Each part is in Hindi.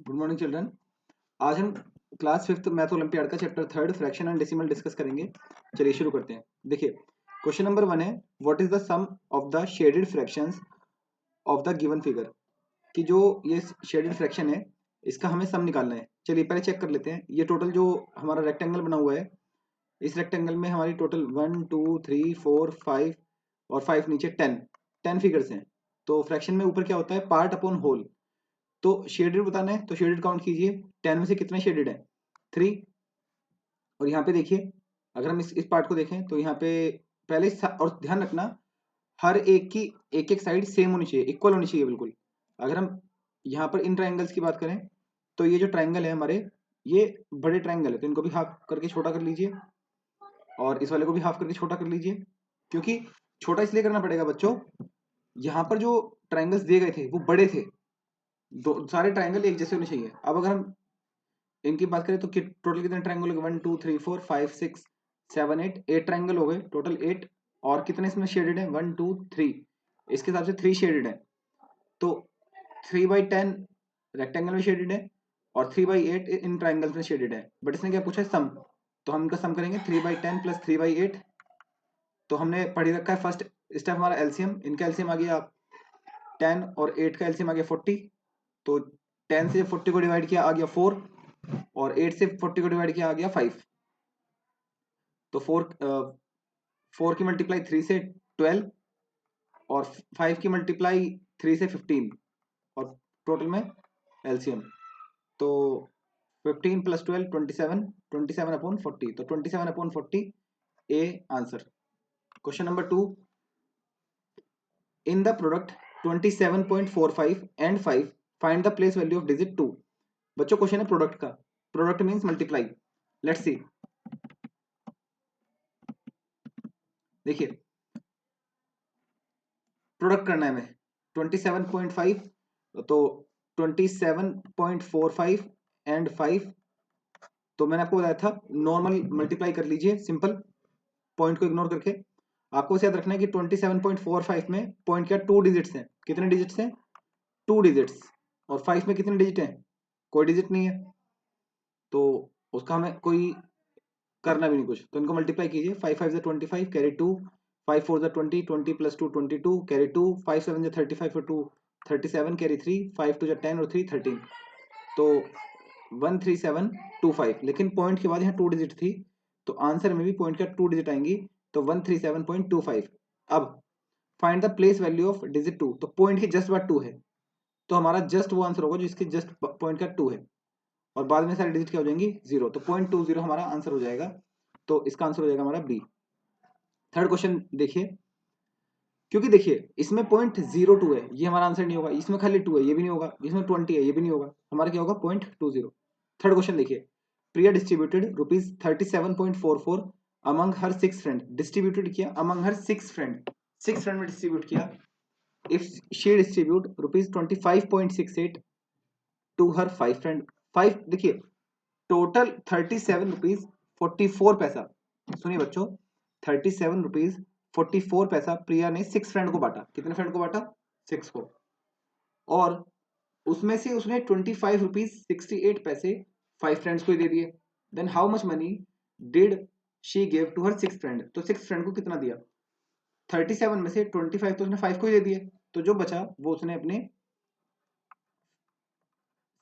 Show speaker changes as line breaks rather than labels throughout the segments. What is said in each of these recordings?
Good morning children. आज हम क्लास 5th मैथ ओलंपियाड का chapter 3 fraction and decimal discuss करेंगे। चलिए शुरू करते हैं। देखिए क्वेश्चन नंबर 1 है, what is the sum of the shaded fractions of the given figure. कि जो ये शेडेड फ्रैक्शन है इसका हमें सम निकालना है। चलिए पहले चेक कर लेते हैं। ये टोटल जो हमारा रेक्टेंगल बना हुआ है, इस रेक्टेंगल में हमारी टोटल 1 2 3 4 5 और 5 नीचे 10 फिगर्स हैं। तो फ्रैक्शन में ऊपर क्या होता है, पार्ट अपॉन होल। तो शेडेड बताना है तो शेडेड काउंट कीजिए, 10 में से कितने शेडेड है, 3। और यहाँ पे देखिए, अगर हम इस पार्ट को देखें तो यहाँ पे पहले और ध्यान रखना, हर एक की एक एक साइड सेम होनी चाहिए, इक्वल होनी चाहिए बिल्कुल। अगर हम यहाँ पर इन ट्राइंगल्स की बात करें तो ये जो ट्राइंगल है हमारे, ये बड़े ट्राइंगल है, तो इनको भी हाफ करके छोटा कर लीजिए और इस वाले को भी हाफ करके छोटा कर लीजिए। क्योंकि छोटा इसलिए करना पड़ेगा बच्चों, यहाँ पर जो ट्राइंगल्स दिए गए थे वो बड़े थे, दो सारे ट्राइंगल एक जैसे होने चाहिए। अब अगर हम इनकी बात करें तो टोटल कितने ट्रायंगल हो गए, 1 2 3 4 5 6 7 8 ट्रायंगल हो गए टोटल 8। और कितने इसमें शेडेड है, 1 2 3, इसके हिसाब से 3 शेडेड है। तो 3/10 रेक्टेंगल में शेडेड है और 3/8 इन ट्राइंगल्स में शेडेड है। बट इसने क्या पूछा है, सम। तो हम इनका सम करेंगे, 3/10 प्लस 3/8। तो हमने पढ़ ही रखा है, फर्स्ट स्टेप हमारा एलसीएम। इनका एलसीएम आ गया 10 और 8 का एलसीएम आ गया 40। तो 10 से 40 को डिवाइड किया आ गया 4 और 8 से 40 को डिवाइड किया आ गया 5। तो 4 की मल्टीप्लाई 3 से 12 और 5 की मल्टीप्लाई 3 से 15 और टोटल में एलसीएम। तो 15 प्लस 12 27, 27 अपॉन 40, तो 27 upon 40 A answer. Question number 2, in the product 27.45 and 5 find the place value of digit 2। बच्चों क्वेश्चन है प्रोडक्ट का, product means multiply. Let's see. देखिए प्रोडक्ट करना है हमें 27.5, तो 27.45 एंड 5। तो मैंने आपको बताया था नॉर्मल मल्टीप्लाई कर लीजिए, सिंपल, पॉइंट को इग्नोर करके। आपको याद रखना है कि 27.45 में पॉइंट क्या, 2 डिजिट्स हैं। कितने डिजिट्स हैं, 2 डिजिट्स। और 5 में कितने डिजिट हैं, कोई डिजिट नहीं है, तो उसका हमें कोई करना भी नहीं कुछ। तो इनको मल्टीप्लाई कीजिए, 5 5 25 कैरी 2, 5 4 20, 20 प्लस 2 22 कैरी 2, 5 7 35 और 2 37 कैरी 3, 5 2 10 और 3 13। तो 13725। लेकिन पॉइंट के बाद यहाँ 2 डिजिट थी, तो आंसर में भी पॉइंट का 2 डिजिट आएंगी, तो 137.25। अब find the place value of digit 2, तो पॉइंट के जस्ट बाद 2 है, तो हमारा जस्ट वो आंसर होगा जिसके जस्ट पॉइंट का 2 है और बाद में सारी डिजिट क्या हो जाएंगी, 0। तो 0.20 हमारा आंसर हो जाएगा। तो इसका आंसर हो जाएगा हमारा बी। थर्ड क्वेश्चन देखिए, क्योंकि देखिए इसमें 0.02 है, ये हमारा आंसर नहीं होगा। इसमें खाली 2 है, ये भी नहीं होगा। इसमें 20 है, ये भी नहीं होगा। हमारा क्या होगा, 0.20। थर्ड क्वेश्चन देखिए, Priya distributed ₹37.44 among her 6 friend. Distributed किया अमंग हर 6 फ्रेंड, 6 फ्रेंड में डिस्ट्रीब्यूट किया। If she distribute ₹25.68 to her 5 friend. 5 देखिए, टोटल ₹37.44। सुनिए बच्चों, ₹37.44 प्रिया ने 6 फ्रेंड को बांटा। कितने फ्रेंड को बांटा, 6 को। और उसमें से उसने ₹25.68 5 फ्रेंड्स को ही दे दिए। Then how much money did she give to her 6 friend. तो 6 फ्रेंड को कितना दिया, 37 में से 25 तो उसने 5 को ही दे दिए, तो जो बचा वो उसने अपने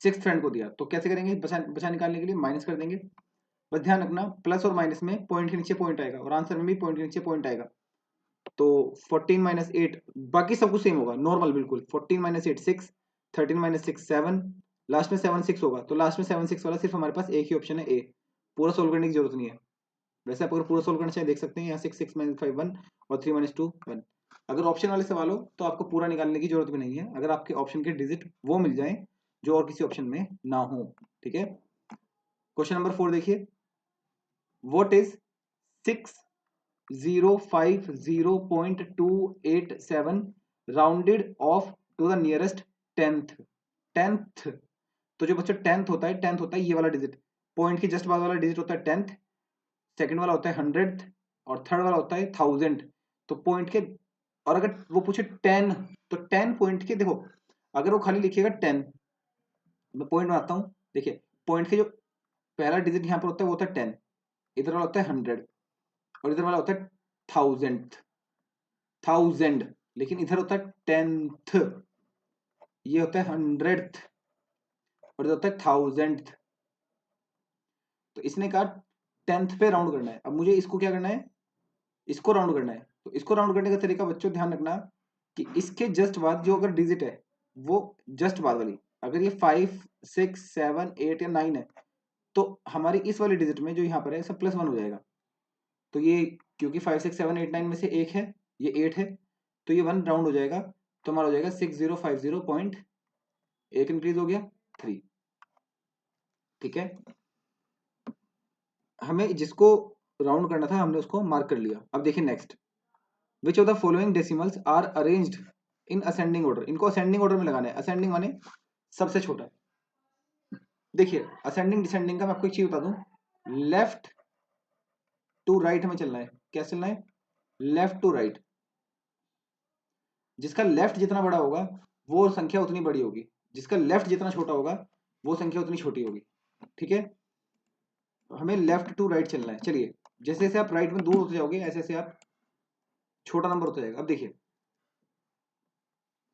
6 फ्रेंड को दिया। तो कैसे करेंगे, बचा बचा निकालने के लिए माइनस कर देंगे। बस ध्यान रखना, प्लस और माइनस में पॉइंट के नीचे पॉइंट आएगा और आंसर में भी पॉइंट के नीचे पॉइंट आएगा। तो 14 माइनस 8, बाकी सब कुछ सेम होगा, नॉर्मल बिल्कुल। 14 माइनस 8 6, 13 माइनस 6 7, लास्ट में 7 6 होगा। तो लास्ट में 7 6 वाला सिर्फ हमारे पास एक ही ऑप्शन है, ए। पूरा सोल्व करने की जरूरत नहीं है। वैसे आप अगर पूरा सोल्व करना चाहें देख सकते हैं, यहाँ 6 6 माइनस 5 1 और 3 माइनस 2 1। अगर ऑप्शन वाले सवाल हो तो आपको पूरा निकालने की जरूरत भी नहीं है, अगर आपके ऑप्शन के डिजिट वो मिल जाए जो और किसी ऑप्शन में ना हो। ठीक है, क्वेश्चन नंबर 4 देखिए, what is 6,050.287 rounded off to the nearest 10th। 10th, तो जो बच्चा 10th होता है ये वाला डिजिट, पॉइंट के जस्ट बाद वाला डिजिट होता है 10th, सेकंड वाला होता है 100th और थर्ड वाला होता है 1000। तो पॉइंट के, और अगर वो पूछे 10, तो 10 पॉइंट के, देखो अगर वो खाली लिखिएगा 10 मैं पॉइंट बनाता हूँ। देखिए पॉइंट के जो पहला डिजिट यहाँ पर होता है वो होता है 10, इधर वाला होता है 100 और इधर वाला होता है 1000, लेकिन इधर होता है 10th, ये होता है 100th और इधर होता है 1000th। तो इसने कहा 10th पे राउंड करना है। अब मुझे इसको क्या करना है, इसको राउंड करना है। तो इसको राउंड करने का तरीका बच्चों ध्यान रखना कि इसके जस्ट बाद जो अगर डिजिट है वो जस्ट बाद वाली, अगर ये 5 6 7 8 या 9 है तो हमारी इस वाली डिजिट में जो यहाँ पर है सब +1 हो जाएगा। तो ये क्योंकि 5 6 7 8 9 में से एक है, ये 8 है, तो ये 1 राउंड हो जाएगा। तो हमारा हो जाएगा 6050 पॉइंट, एक इंक्रीज हो गया 3। ठीक है, हमें जिसको राउंड करना था हमने उसको मार्क कर लिया। अब देखिए next, which of the following decimals are arranged in ascending order. इनको असेंडिंग ऑर्डर में लगाना है। असेंडिंग माने सबसे छोटा। देखिए असेंडिंग डिसेंडिंग का मैं आपको एक चीज बता दूं, लेफ्ट टू राइट हमें चलना है। क्या चलना है? Left to right. जिसका लेफ्ट जितना बड़ा होगा वो संख्या उतनी बड़ी होगी, जिसका लेफ्ट जितना छोटा होगा वो संख्या उतनी छोटी होगी। ठीक है, हमें लेफ्ट टू राइट चलना है। चलिए जैसे जैसे आप राइट में दूर होते जाओगे ऐसे ऐसे आप छोटा नंबर होता जाएगा। अब देखिए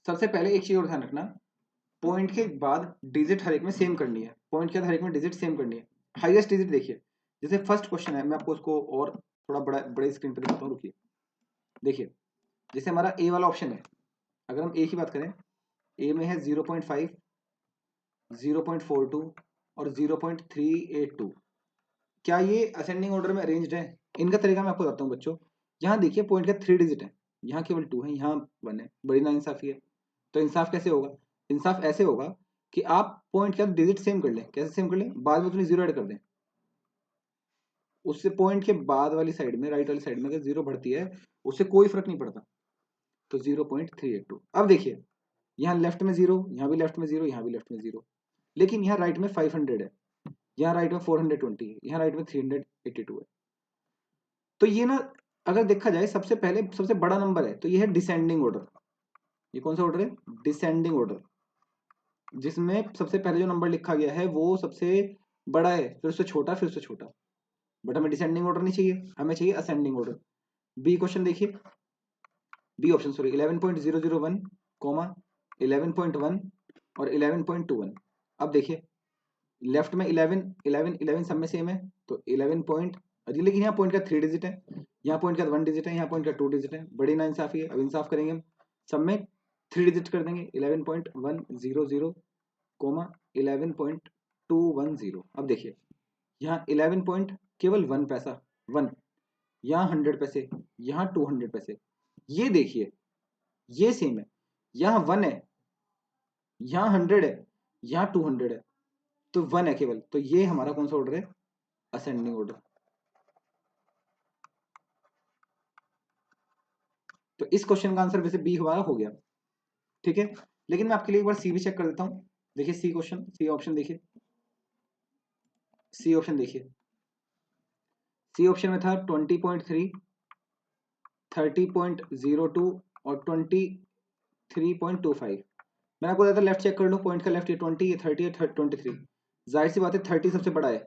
सबसे पहले एक चीज और ध्यान रखना, पॉइंट के बाद डिजिट हर एक में सेम करनी है। पॉइंट के बाद हर एक में डिजिट सेम करनी है। हाईएस्ट डिजिट देखिए, जैसे फर्स्ट क्वेश्चन है, मैं आपको उसको और थोड़ा बड़े स्क्रीन पर दिखाता हूँ, रुकिए। देखिए जैसे हमारा ए वाला ऑप्शन है, अगर हम ए की बात करें, ए में है 0.5 0.42 और 0.382। क्या ये असेंडिंग ऑर्डर में अरेंज्ड है? इनका तरीका मैं आपको बताता हूँ बच्चों। यहाँ देखिए पॉइंट का 3 डिजिट है, यहाँ केवल 2 है, यहाँ 1 है। बड़ी नाइंसाफी है। तो इंसाफ कैसे होगा? इंसाफ ऐसे होगा कि आप पॉइंट का डिजिट सेम कर लें। कैसे सेम कर लें? बाद में उतनी जीरो ऐड कर दें। उससे पॉइंट के बाद वाली साइड में, राइट वाली साइड में अगर जीरो बढ़ती है उससे कोई फर्क नहीं पड़ता। तो 0.382। अब देखिए यहाँ लेफ्ट में जीरो, यहाँ भी लेफ्ट में जीरो, यहाँ भी लेफ्ट में जीरो, लेकिन यहाँ राइट में 500 है, यहाँ राइट में 420 है, यहाँ राइट में 382 है। तो ये ना अगर देखा जाए सबसे पहले सबसे बड़ा नंबर है, तो ये है डिसेंडिंग ऑर्डर। ये कौन सा ऑर्डर है? डिसेंडिंग ऑर्डर, जिसमें सबसे पहले जो नंबर लिखा गया है वो सबसे बड़ा है, फिर उससे छोटा, फिर उससे छोटा। बट हमें डिसेंडिंग ऑर्डर नहीं चाहिए, हमें चाहिए असेंडिंग ऑर्डर। बी क्वेश्चन देखिए, बी ऑप्शन सॉरी 11.001 कॉमा 11.1 और 11.21। अब देखिए लेफ्ट में 11 11 11 सब में सेम है, तो 11 पॉइंट, लेकिन यहाँ पॉइंट का 3 डिजिट है, यहाँ पॉइंट का 1 डिजिट है, यहाँ पॉइंट का 2 डिजिट है। बड़ी नाइंसाफी है। अब इंसाफ करेंगे हम, सब में 3 डिजिट कर देंगे। 11.100 कोमा 11.210। अब देखिए यहाँ 11 पॉइंट केवल 1 पैसा 1, यहाँ 100 पैसे, यहाँ 200 पैसे। ये देखिए ये सेम है, यहाँ 1 है, यहाँ 100 है, यहाँ 200 है, तो 1 है केवल। तो ये हमारा कौन सा ऑर्डर है? Ascending order. तो इस क्वेश्चन का आंसर वैसे बी हमारा हो गया। ठीक है, लेकिन मैं आपके लिए एक बार सी भी चेक कर देता हूँ। देखिए सी क्वेश्चन, सी ऑप्शन देखिए, सी ऑप्शन देखिए। सी ऑप्शन में था 20.3, 30.02 और 23.25। मैंने आपको बताया था लेफ्ट चेक कर लो, पॉइंट का लेफ्ट, ये 20, ये 30, ये 23। जाहिर सी बात है 30 सबसे बड़ा है,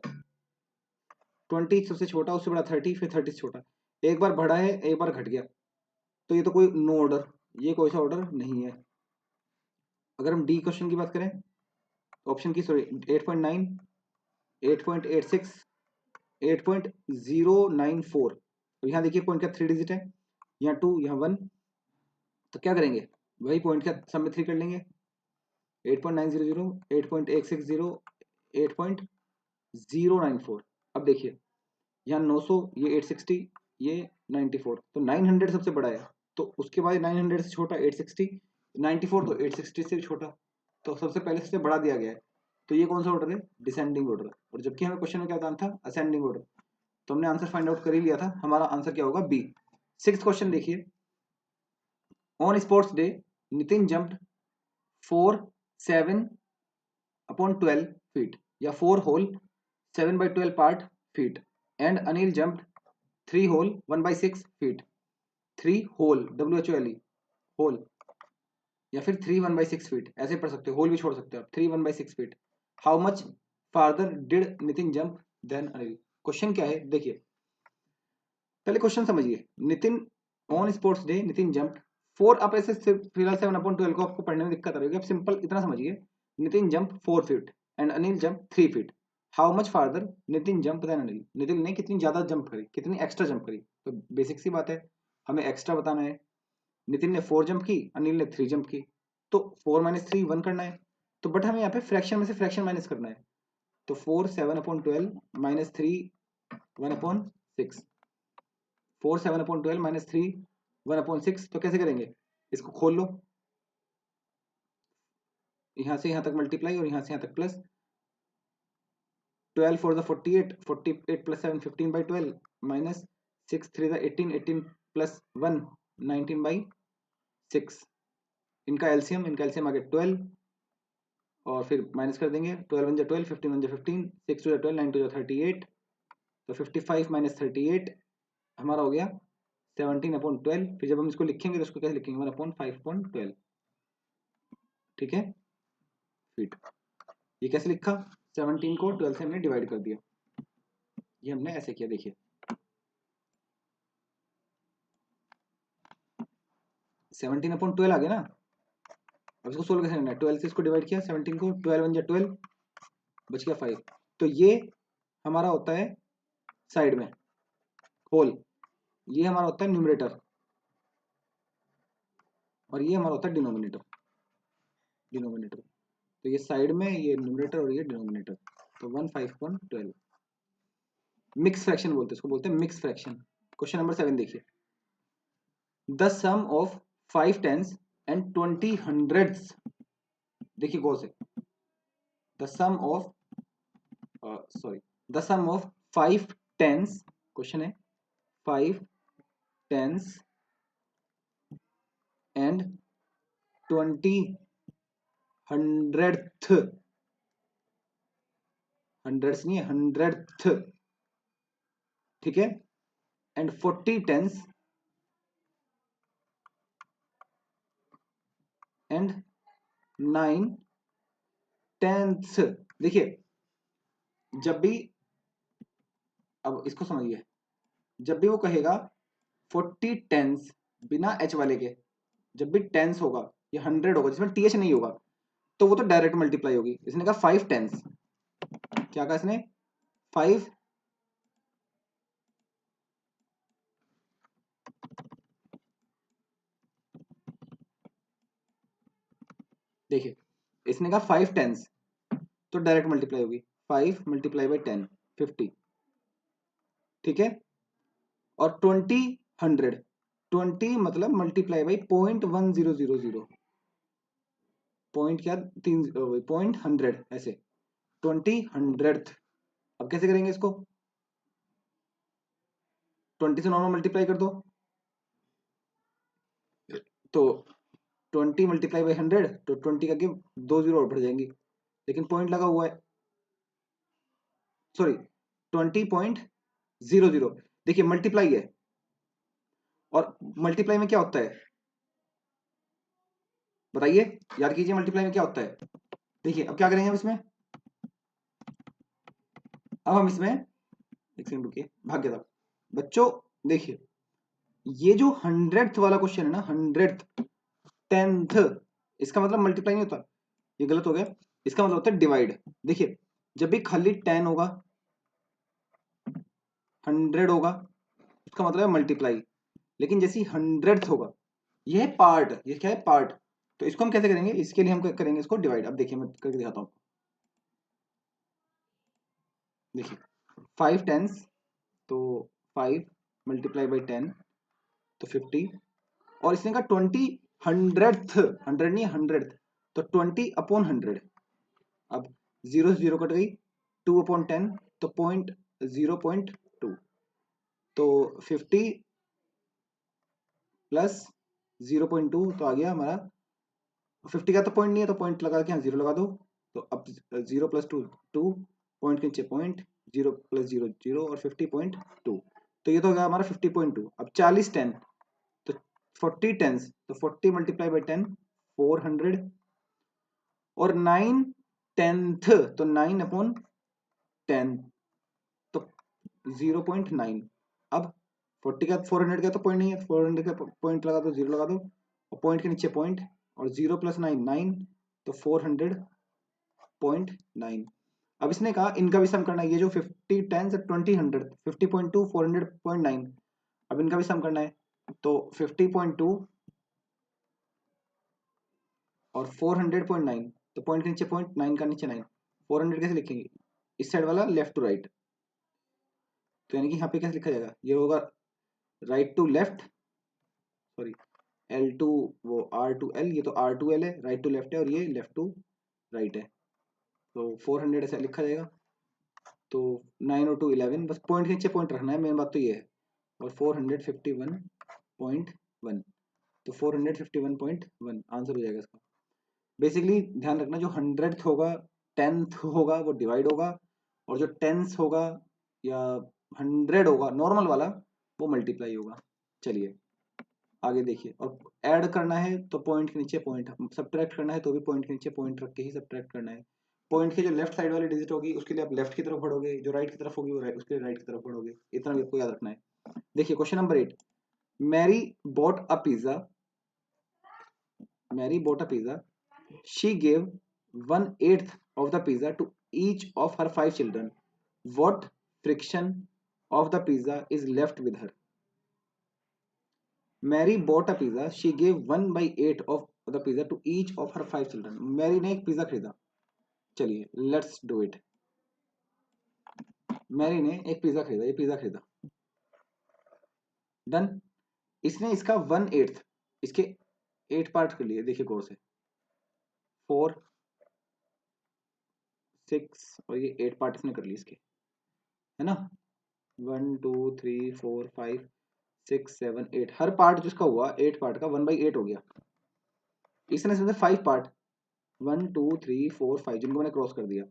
20 सबसे छोटा, उससे बड़ा 30, फिर 30 से छोटा। एक बार बढ़ा है, एक बार घट गया, तो ये तो कोई नो ऑर्डर, ये कोई सा ऑर्डर नहीं है। अगर हम डी क्वेश्चन की बात करें, ऑप्शन की सॉरी 8.9, 8.86, 8.094। तो यहाँ देखिए पॉइंट का 3 डिजिट है, यहाँ 2, यहाँ 1। तो क्या करेंगे? वही पॉइंट का सम में 3 कर लेंगे। 8.900, 8.860, 8.094। अब देखिए यहाँ 900, ये 860, ये 94, तो 900 सबसे बड़ा है। तो उसके बाद 900 से छोटा 860, 94 तो 860 से भी छोटा। तो सबसे पहले सबसे बड़ा दिया गया है, तो ये कौन सा ऑर्डर है? Descending order. और जबकि हमें क्वेश्चन में क्या बताना था? Ascending order. तो हमने आंसर फाइंड आउट कर ही लिया था, हमारा आंसर क्या होगा? बी। 6th क्वेश्चन देखिए, on sports day Nitin jumped 4 7 upon 12 feet या 4 whole 7/12 part feet, and Anil jumped 3 whole 1/6 feet. 3 whole WHOLE whole, या फिर 3 1/6 फीट, ऐसे पढ़ सकते हो, होल भी छोड़ सकते हो आप। 3 1/6 feet. How much farther did Nitin jump than Anil. Question क्या है देखिए, पहले क्वेश्चन समझिए। Nitin on sports day Nitin jump 4, आप ऐसे फिलहाल 7/12 को आपको पढ़ने में दिक्कत आ रही होगी, आप सिंपल इतना समझिए, Nitin jump 4 feet and Anil jump 3 feet. How much farther Nitin jump than Anil, Nitin ने कितनी ज्यादा जंप करी, कितनी एक्स्ट्रा जंप करी। तो बेसिक सी बात है, हमें एक्स्ट्रा बताना है। नितिन ने 4 जंप की, अनिल ने 3 जंप की, तो 4 माइनस 3 1 करना है। तो बट हमें यहाँ पे फ्रैक्शन में से फ्रैक्शन माइनस करना है, तो 4 7/12 माइनस 3 1/6, 4 7/12 माइनस 3 1/6। तो कैसे करेंगे, इसको खोल लो, यहां से यहां तक मल्टीप्लाई और यहां से यहां तक plus. 12 4 the 48, 48 plus 7 15/12 minus 6 3 the 18, 18 plus 1 19/6। इनका एलसीएम आ गया 12, और फिर माइनस कर देंगे। 12 1 जा 12, 15 1 जा 15, 6 2 जा 12, 9 2 जा 38, तो 55 माइनस 38 हमारा हो गया 17/12। फिर जब हम इसको लिखेंगे तो इसको कैसे लिखेंगे, 1/5/12, ठीक है, फीट। ये कैसे लिखा, 17 को 12 से हमने डिवाइड कर दिया, ये हमने ऐसे किया। देखिए 17/12 आ गया ना। अब इसको सोल्व कैसे करना है, 12 से इसको डिवाइड किया 17 को, 12 1 जा 12, बच गया 5। तो ये हमारा होता है साइड में होल, ये हमारा होता है न्यूमरेटर, और ये हमारा होता है डिनोमिनेटर। डिनोमिनेटर, तो ये साइड में, ये न्यूमरेटर और ये डिनोमिनेटर, तो 1/5/12। मिक्स फ्रैक्शन बोलते हैं इसको, बोलते हैं मिक्स फ्रैक्शन। क्वेश्चन नंबर 7 देखिए, the sum of 5 tens and 20 hundreds. देखिए गौर से, the sum of sorry the sum of 5 tens, question है 5 टेंस एंड 20 हंड्रेड्थ, हंड्रेड्स नहीं है, हंड्रेड्थ, ठीक है, एंड 40 टेंस एंड 9 टेंथ्स। देखिए जब भी, अब इसको समझिए, जब भी वो कहेगा 40 टेंस बिना एच वाले के, जब भी टेंस होगा या 100 होगा जिसमें टीएच नहीं होगा, तो वो तो डायरेक्ट मल्टीप्लाई होगी। इसने कहा 5 टेंस, क्या कहा इसने, 5 देखिए इसने कहा 5 टेंस, तो डायरेक्ट मल्टीप्लाई होगी, 5 मल्टीप्लाई बाई 10 50, ठीक है। और 20 100, 20 मतलब मल्टीप्लाई बाई 0.1000, पॉइंट क्या, 3 0.100, ऐसे 20 100th। अब कैसे करेंगे इसको, 20 से नॉर्मल मल्टीप्लाई कर दो, तो 20 मल्टीप्लाई बाई 100, तो 20 का आगे 2 जीरो और बढ़ जाएंगी, लेकिन पॉइंट लगा हुआ है, सॉरी 20.00। देखिए मल्टीप्लाई है, और मल्टीप्लाई में क्या होता है बताइए, याद कीजिए, मल्टीप्लाई में क्या होता है। देखिए अब क्या करेंगे हम इसमें, अब हम इसमें एक सेकंड रुकिए, भाग गया था बच्चों। देखिए ये जो 100th वाला क्वेश्चन है ना, 100th 10th, इसका मतलब मल्टीप्लाई नहीं होता, ये गलत हो गया, इसका मतलब होता है डिवाइड। देखिए जब भी खाली 10 होगा, 100 होगा, उसका मतलब है मल्टीप्लाई, लेकिन जैसे 100th होगा, ये है पार्ट, ये क्या है पार्ट, तो इसको हम कैसे करेंगे, इसके लिए हम करेंगे इसको डिवाइड। अब देखिए मैं करके दिखाता हूँ, देखिए 5 टेंस, तो 5 मल्टीप्लाई बाई 10, तो 50, और इसने कहा 20 100th, 100 नहीं 100th, तो 20/100। अब 0 से 0 कट गई, 2/10, तो 0.2, तो 50 प्लस 0.2, तो आ गया हमारा 50 का, तो पॉइंट नहीं है, तो पॉइंट लगा के यहाँ 0 लगा दो, तो अब 0 प्लस 2 2, पॉइंट के नीचे पॉइंट, 0 प्लस 0 0, और 50.2, तो ये तो हो गया हमारा 50.2। अब 40 10, तो 40 टेंस, तो 40 मल्टीप्लाई बाई 10 400, और 9 10th, तो 9/10 तो 0.9। अब 40 का 400 का तो पॉइंट नहीं है, 400 का पॉइंट लगा दो, 0 लगा दो, और पॉइंट के नीचे पॉइंट, और 0 + 9 9, तो 400.9। अब इसने कहा इनका भी सम करना है, ये जो 50 10 से 20 100 50.2 400.9, अब इनका भी सम करना है। तो 50.2 और 400.9, तो पॉइंट के नीचे पॉइंट, 9 का नीचे 9, 400 कैसे लिखेंगे, इस साइड वाला लेफ्ट टू राइट, तो यानी कि यहाँ पे कैसे लिखा जाएगा, ये होगा right to left, sorry L to वो R टू L, ये तो R टू L है, राइट टू लेफ्ट है, और ये लेफ्ट टू राइट है, तो 400 ऐसा लिखा जाएगा। तो 9 और 2 11, बस पॉइंट के नीचे पॉइंट रखना है, मेन बात तो ये है, और 451.1, तो 451.1 आंसर हो जाएगा इसका। बेसिकली ध्यान रखना, जो 100th होगा 10th होगा वो डिवाइड होगा, और जो 10th होगा या 100 होगा नॉर्मल वाला वो मल्टीप्लाई होगा। चलिए आगे देखिए, और ऐड करना है तो पॉइंट के नीचे पॉइंट, सब्ट्रैक्ट करना है तो भी पॉइंट के नीचे पॉइंट रख के ही सब्ट्रैक्ट करना है। पॉइंट की जो लेफ्ट साइड वाली डिजिट होगी उसके लिए आप लेफ्ट की तरफ बढ़ोगे, जो राइट की तरफ होगी वो उसके लिए राइट की तरफ बढ़ोगे, इतना भी आपको याद रखना है। देखिए question number 8, Mary bought a pizza, Mary bought a pizza, she gave 1/8 of the pizza to each of her 5 children. What fraction of the pizza is left with her? Mary bought a pizza. She gave 1/8 of the pizza to each of her 5 children. Mary ने एक पिज्जा खरीदा, चलिए लेट्स डू इट। मैरी ने एक पिज्जा खरीदा, ये पिज्जा खरीदा, डन। इसने इसका 1/8, इसके 8 पार्ट कर लिए, देखिए गौर से, 4 6, और ये 8 पार्ट इसने कर लिए इसके, है ना, 1 2 3 4 5 6 7 8, हर पार्ट जिसका हुआ 8 पार्ट का 1/8 हो गया। इसने इसमें 5 पार्ट, 1 2 3 4 5 जिनको मैंने क्रॉस कर दिया,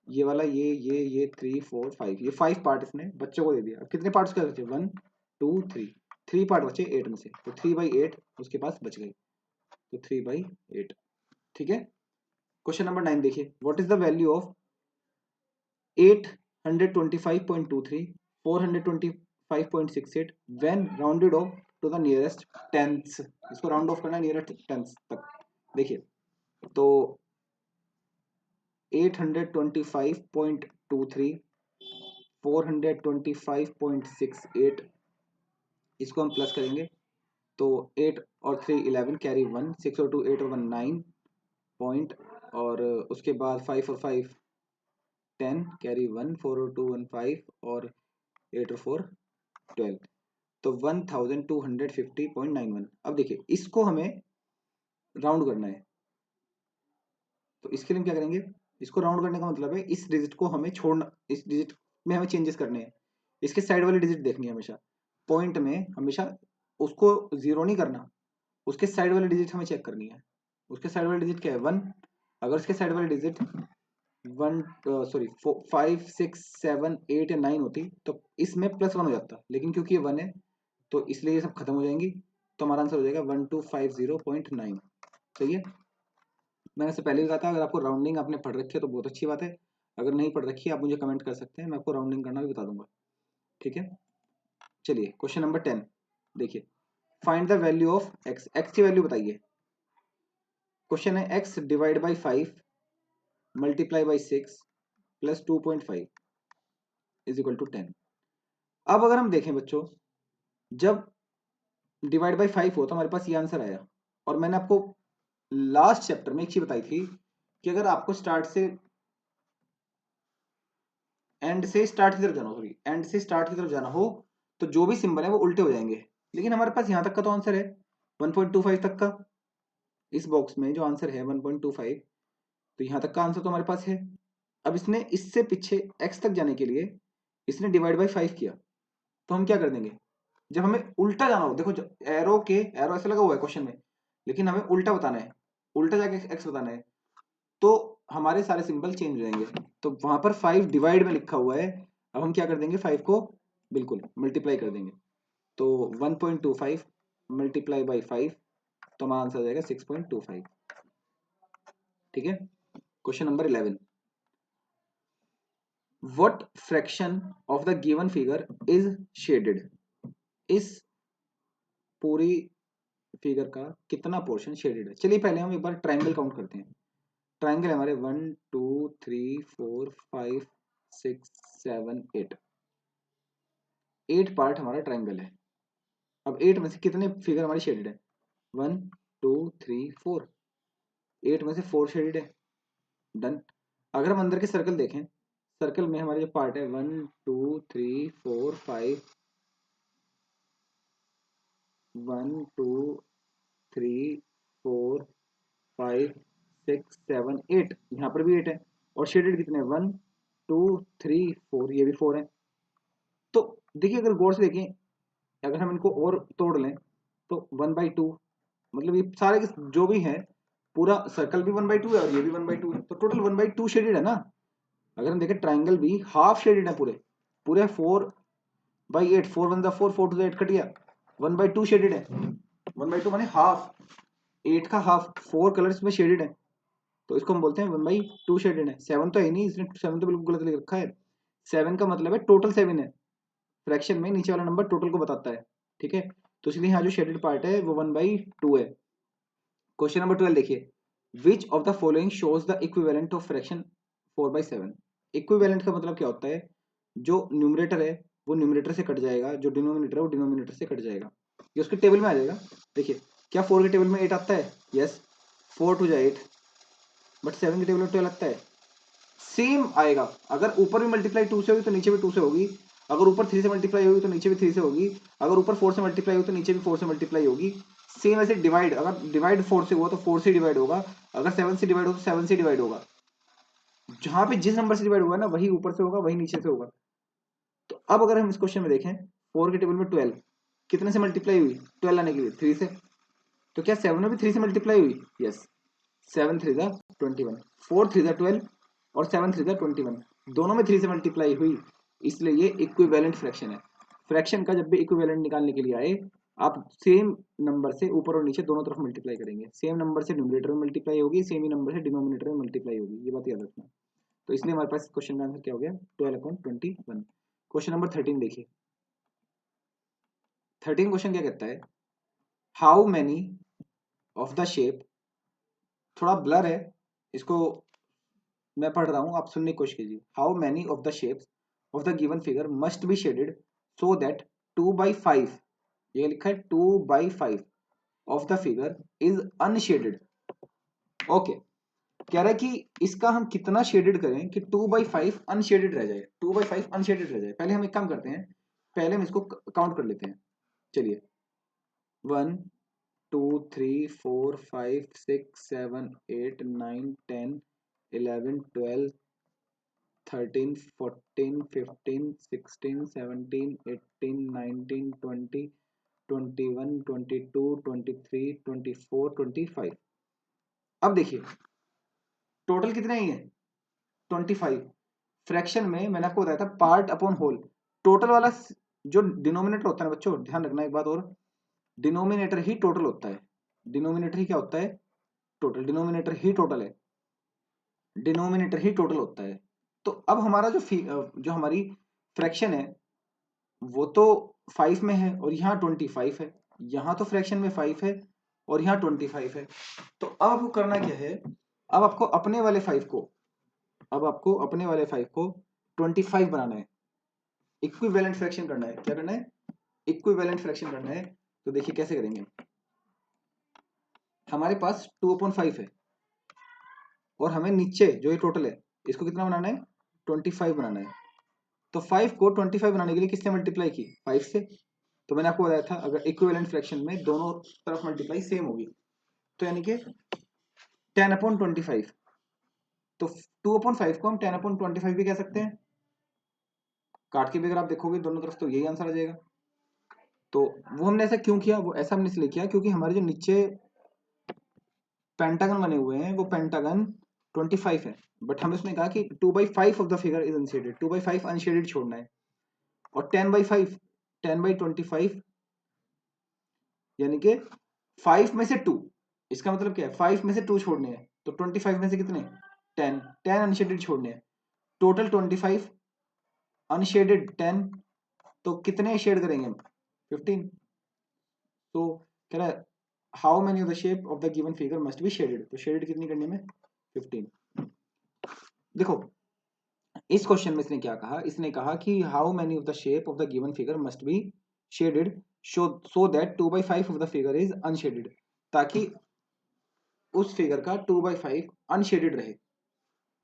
ये वाला ये 3 4 5, ये 5 पार्ट इसने बच्चों को दे दिया। अब कितने पार्ट्स बचे, 1 2 3, 3 पार्ट बचे 8 में से, तो 3/8 उसके पास बच गई, तो 3/8। ठीक है, क्वेश्चन नंबर 9 देखिए, what is the value of 825.23 425.68 when rounded off to the nearest tenths. इसको राउंड ऑफ करना है नियरेस्ट टेंथ्स तक। देखिए तो 825.23 425.68, इसको हम प्लस करेंगे, तो 8 और 3 11, कैरी 1, 6 और 2 8 और 1 9 पॉइंट, और उसके बाद 5 और 5 10, कैरी 1, 4 और 2 1 5, और 8 और 4 12, तो 1250.91। अब देखिए इसको हमें राउंड करना है, तो इसके लिए हम क्या करेंगे, इसको राउंड करने का मतलब है इस डिजिट को हमें छोड़ना, इस डिजिट में हमें चेंजेस करने हैं, इसके साइड वाली डिजिट देखनी है हमेशा, पॉइंट में हमेशा उसको जीरो नहीं करना, उसके साइड वाली डिजिट हमें चेक करनी है। उसके साइड वाली डिजिट क्या है, 1, अगर उसके साइड वाली डिजिट 1 सॉरी 5 6 7 8 या 9 होती तो इसमें +1 हो जाता, लेकिन क्योंकि ये 1 है तो इसलिए ये सब खत्म हो जाएंगी, तो हमारा आंसर हो जाएगा 1250.9। सही है, मैंने इससे पहले भी कहा था, अगर आपको राउंडिंग आपने पढ़ रखी है तो बहुत अच्छी बात है, अगर नहीं पढ़ रखी है आप मुझे कमेंट कर सकते हैं, मैं आपको राउंडिंग करना भी बता दूंगा। ठीक है, चलिए क्वेश्चन नंबर 10 देखिए, find the value of x, x की वैल्यू बताइए। क्वेश्चन है x divide by 5 multiply by 6 plus 2.5 is equal to 10। अब अगर हम देखें बच्चों, जब डिवाइड बाई 5 हो तो हमारे पास ये आंसर आया, और मैंने आपको लास्ट चैप्टर में एक चीज बताई थी कि अगर आपको स्टार्ट से एंड से स्टार्ट की तरफ जाना हो, सॉरी एंड से स्टार्ट की तरफ जाना हो तो जो भी सिंबल है वो उल्टे हो जाएंगे, लेकिन हमारे पास यहां तक का तो आंसर है 1.25 तक का, इस बॉक्स में जो आंसर है 1.25, तो यहां तक का आंसर तो हमारे पास है। अब इसने इससे पीछे x तक जाने के लिए इसने डिवाइड बाई 5 किया, तो हम क्या कर देंगे, जब हमें उल्टा जाना हो, देखो एरो ऐसे लगा हुआ है क्वेश्चन में, लेकिन हमें उल्टा बताना है, उल्टा जाके x बताना है, तो हमारे सारे सिंबल चेंज हो जाएंगे। तो वहां पर 5 डिवाइड में लिखा हुआ है, अब हम क्या कर देंगे, 5 को बिल्कुल मल्टीप्लाई कर देंगे, तो 1.25 मल्टीप्लाई बाई 5, तो हमारा आंसर आ जाएगा 6.25। ठीक है, question number 11, what fraction of the given figure is shaded? इस पूरी फिगर का कितना पोर्शन शेडेड है? चलिए पहले हम एक बार ट्राइंगल काउंट करते हैं। ट्राइंगल हमारे 1 2 3 4 5 6 7 8, 8 पार्ट हमारा ट्राइंगल है। अब 8 में से कितने फिगर हमारी शेडेड है? 1 2 3 4, 8 में से 4 शेडेड है। डन। अगर हम अंदर के सर्कल देखें, सर्कल में हमारे जो पार्ट है 1 2 3 4 5, 1 2 3 4 5 6 7 8, यहाँ पर भी 8 है। और शेडेड कितने? 1 2 3 4, ये भी 4 है। तो देखिए अगर गौर से देखें, अगर हम इनको और तोड़ लें तो 1/2, मतलब ये सारे जो भी है, पूरा सर्कल भी 1/2 है और ये भी 1/2 है, तो टोटल 1/2 शेडेड है ना। अगर हम देखें ट्राइंगल भी हाफ शेडेड है, पूरे पूरे 4/8, 4 1 4, 4 2 8 कट गया, 1/2 शेडेड है। 1/2 माने हाफ, 8 का हाफ, 4 कलर्स में शेडेड है, तो इसको हम बोलते हैं 1/2 शेडेड है। 7 तो है ही नहीं, इसने 7 तो बिल्कुल गलत लिख रखा है। 7 का मतलब है टोटल 7 है, फ्रैक्शन में नीचे वाला नंबर टोटल को बताता है, ठीक है। तो इसलिए यहाँ जो शेडेड पार्ट है वो 1/2 है। क्वेश्चन नंबर 12 देखिए, which of the following shows the equivalent of fraction 4/7? Equivalent का मतलब क्या होता है? जो न्यूमरेटर है वो न्यूमरेटर से कट जाएगा, जो डिनोमिनेटर है वो डिनोमिनेटर से कट जाएगा। ये उसके टेबल में आ जाएगा। देखिए, क्या 4 के टेबल में 8 आता है? यस, 4 2 8, बट 7 के टेबल में 12 आता है, सेम आएगा। अगर ऊपर भी मल्टीप्लाई 2 से होगी तो नीचे भी 2 से होगी, अगर ऊपर 3 से मल्टीप्लाई होगी तो नीचे भी 3 से होगी, अगर ऊपर 4 से मल्टीप्लाई होगी तो नीचे भी 4 से मल्टीप्लाई होगी। सेम ऐसे डिवाइड, अगर डिवाइड 4 से हुआ तो 4 से डिवाइड होगा, अगर 7 से डिवाइड हो तो 7 से डिवाइड होगा। जहां पे जिस नंबर से डिवाइड हुआ ना वही ऊपर से होगा, वही नीचे से होगा। तो अब अगर हम इस क्वेश्चन में देखें, 4 के टेबल में 12 कितने से मल्टीप्लाई हुई? 12 आने के लिए 3 से। तो क्या 7 में भी 3 से मल्टीप्लाई हुई? यस, 7 3 जा 21, 4 3 जा 12 और 7 3 जा 21, दोनों में 3 से मल्टीप्लाई हुई, इसलिए ये इक्विवेलेंट फ्रैक्शन है। फ्रैक्शन का जब भी इक्विवेलेंट निकालने के लिए आए, आप सेम नंबर से ऊपर और नीचे दोनों तरफ मल्टीप्लाई करेंगे। सेम नंबर से न्यूमरेटर में मल्टीप्लाई होगी, सेम ही नंबर से डिनोमिनेटर में मल्टीप्लाई होगी, ये बात याद रखना। तो इसलिए हमारे पास क्वेश्चन का आंसर क्या हो गया? 12/21। क्वेश्चन नंबर 13 देखिए। 13 क्वेश्चन क्या कहता है? How many of the shape, थोड़ा ब्लर है, इसको मैं पढ़ रहा हूं, आप सुनने की कोशिश कीजिए। How many of the shapes of the given figure must be shaded so that 2/5, ये लिखा है 2/5 of the figure is unshielded. Okay, कह रहा है कि इसका हम कितना शेडेड करें कि 2/5 अनशेडेड रह जाए, 2/5 अनशेडेड रह जाए। पहले हम एक काम करते हैं, पहले हम इसको काउंट कर लेते हैं। चलिए, 1 2 3 4 5 6 7 8 9 10 11 12 13 14 15 16 17 18 19 20 21 22 23 24 25। अब देखिए टोटल कितने ही है? 25। फ्रैक्शन में मैंने आपको बताया था पार्ट अपॉन होल, टोटल वाला जो डिनोमिनेटर होता है ना बच्चों, ध्यान रखना एक बात और, डिनोमिनेटर ही टोटल होता है। डिनोमिनेटर ही क्या होता है? टोटल। डिनोमिनेटर ही टोटल है, डिनोमिनेटर ही टोटल होता है। तो अब हमारा जो हमारी फ्रैक्शन है वो तो 5 में है और यहाँ 25 है, यहाँ तो फ्रैक्शन में 5 है और यहाँ 25 है। तो अब आपको करना क्या है? अब आपको अपने वाले 5 को, अब आपको अपने वाले 5 को 25 बनाना है, इक्विवेलेंट फ्रैक्शन करना है। क्या करना है? इक्विवेलेंट फ्रैक्शन करना है। तो देखिए कैसे करेंगे, हमारे पास 2/5 है और हमें नीचे जो ये टोटल है इसको कितना बनाना है? 25 बनाना है। तो 5 को 25 बनाने के लिए किससे मल्टीप्लाई की? 5 से। तो मैंने आपको बताया था अगर इक्विवेलेंट फ्रैक्शन में दोनों तरफ मल्टीप्लाई सेम होगी, तो यानी कि 10/25। तो 2/5 को हम 10/25 भी कह सकते हैं, काट के भी अगर आप देखोगे दोनों तरफ तो यही आंसर आ जाएगा। तो वो हमने ऐसा क्यों किया? वो ऐसा हमने इसलिए किया क्योंकि हमारे जो नीचे पेंटागन बने हुए हैं वो पेंटागन 25 है, बट हमने उसमें कहा कि 2/5 of the figure is unshielded, 2/5 unshielded छोड़ना है। और 10/5, 10/25 यानी कि 5 में से 2, इसका मतलब क्या है? 5 में से 2 छोड़ने हैं, तो 25 में से कितने? 10 10 अनशेडेड छोड़ने हैं, टोटल 25, अनशेडेड 10, तो कितने शेड करेंगे हम 15। तो कह रहा है how many of the shape of the given figure must be shaded, तो शेडेड कितनी करनी है 15। देखो इस क्वेश्चन में इसने क्या कहा, इसने कहा कि how many of the shape of the given figure must be shaded so that 2/5 of the figure is unshielded, ताकि उस फिगर का 2/5 अनशेडेड रहे,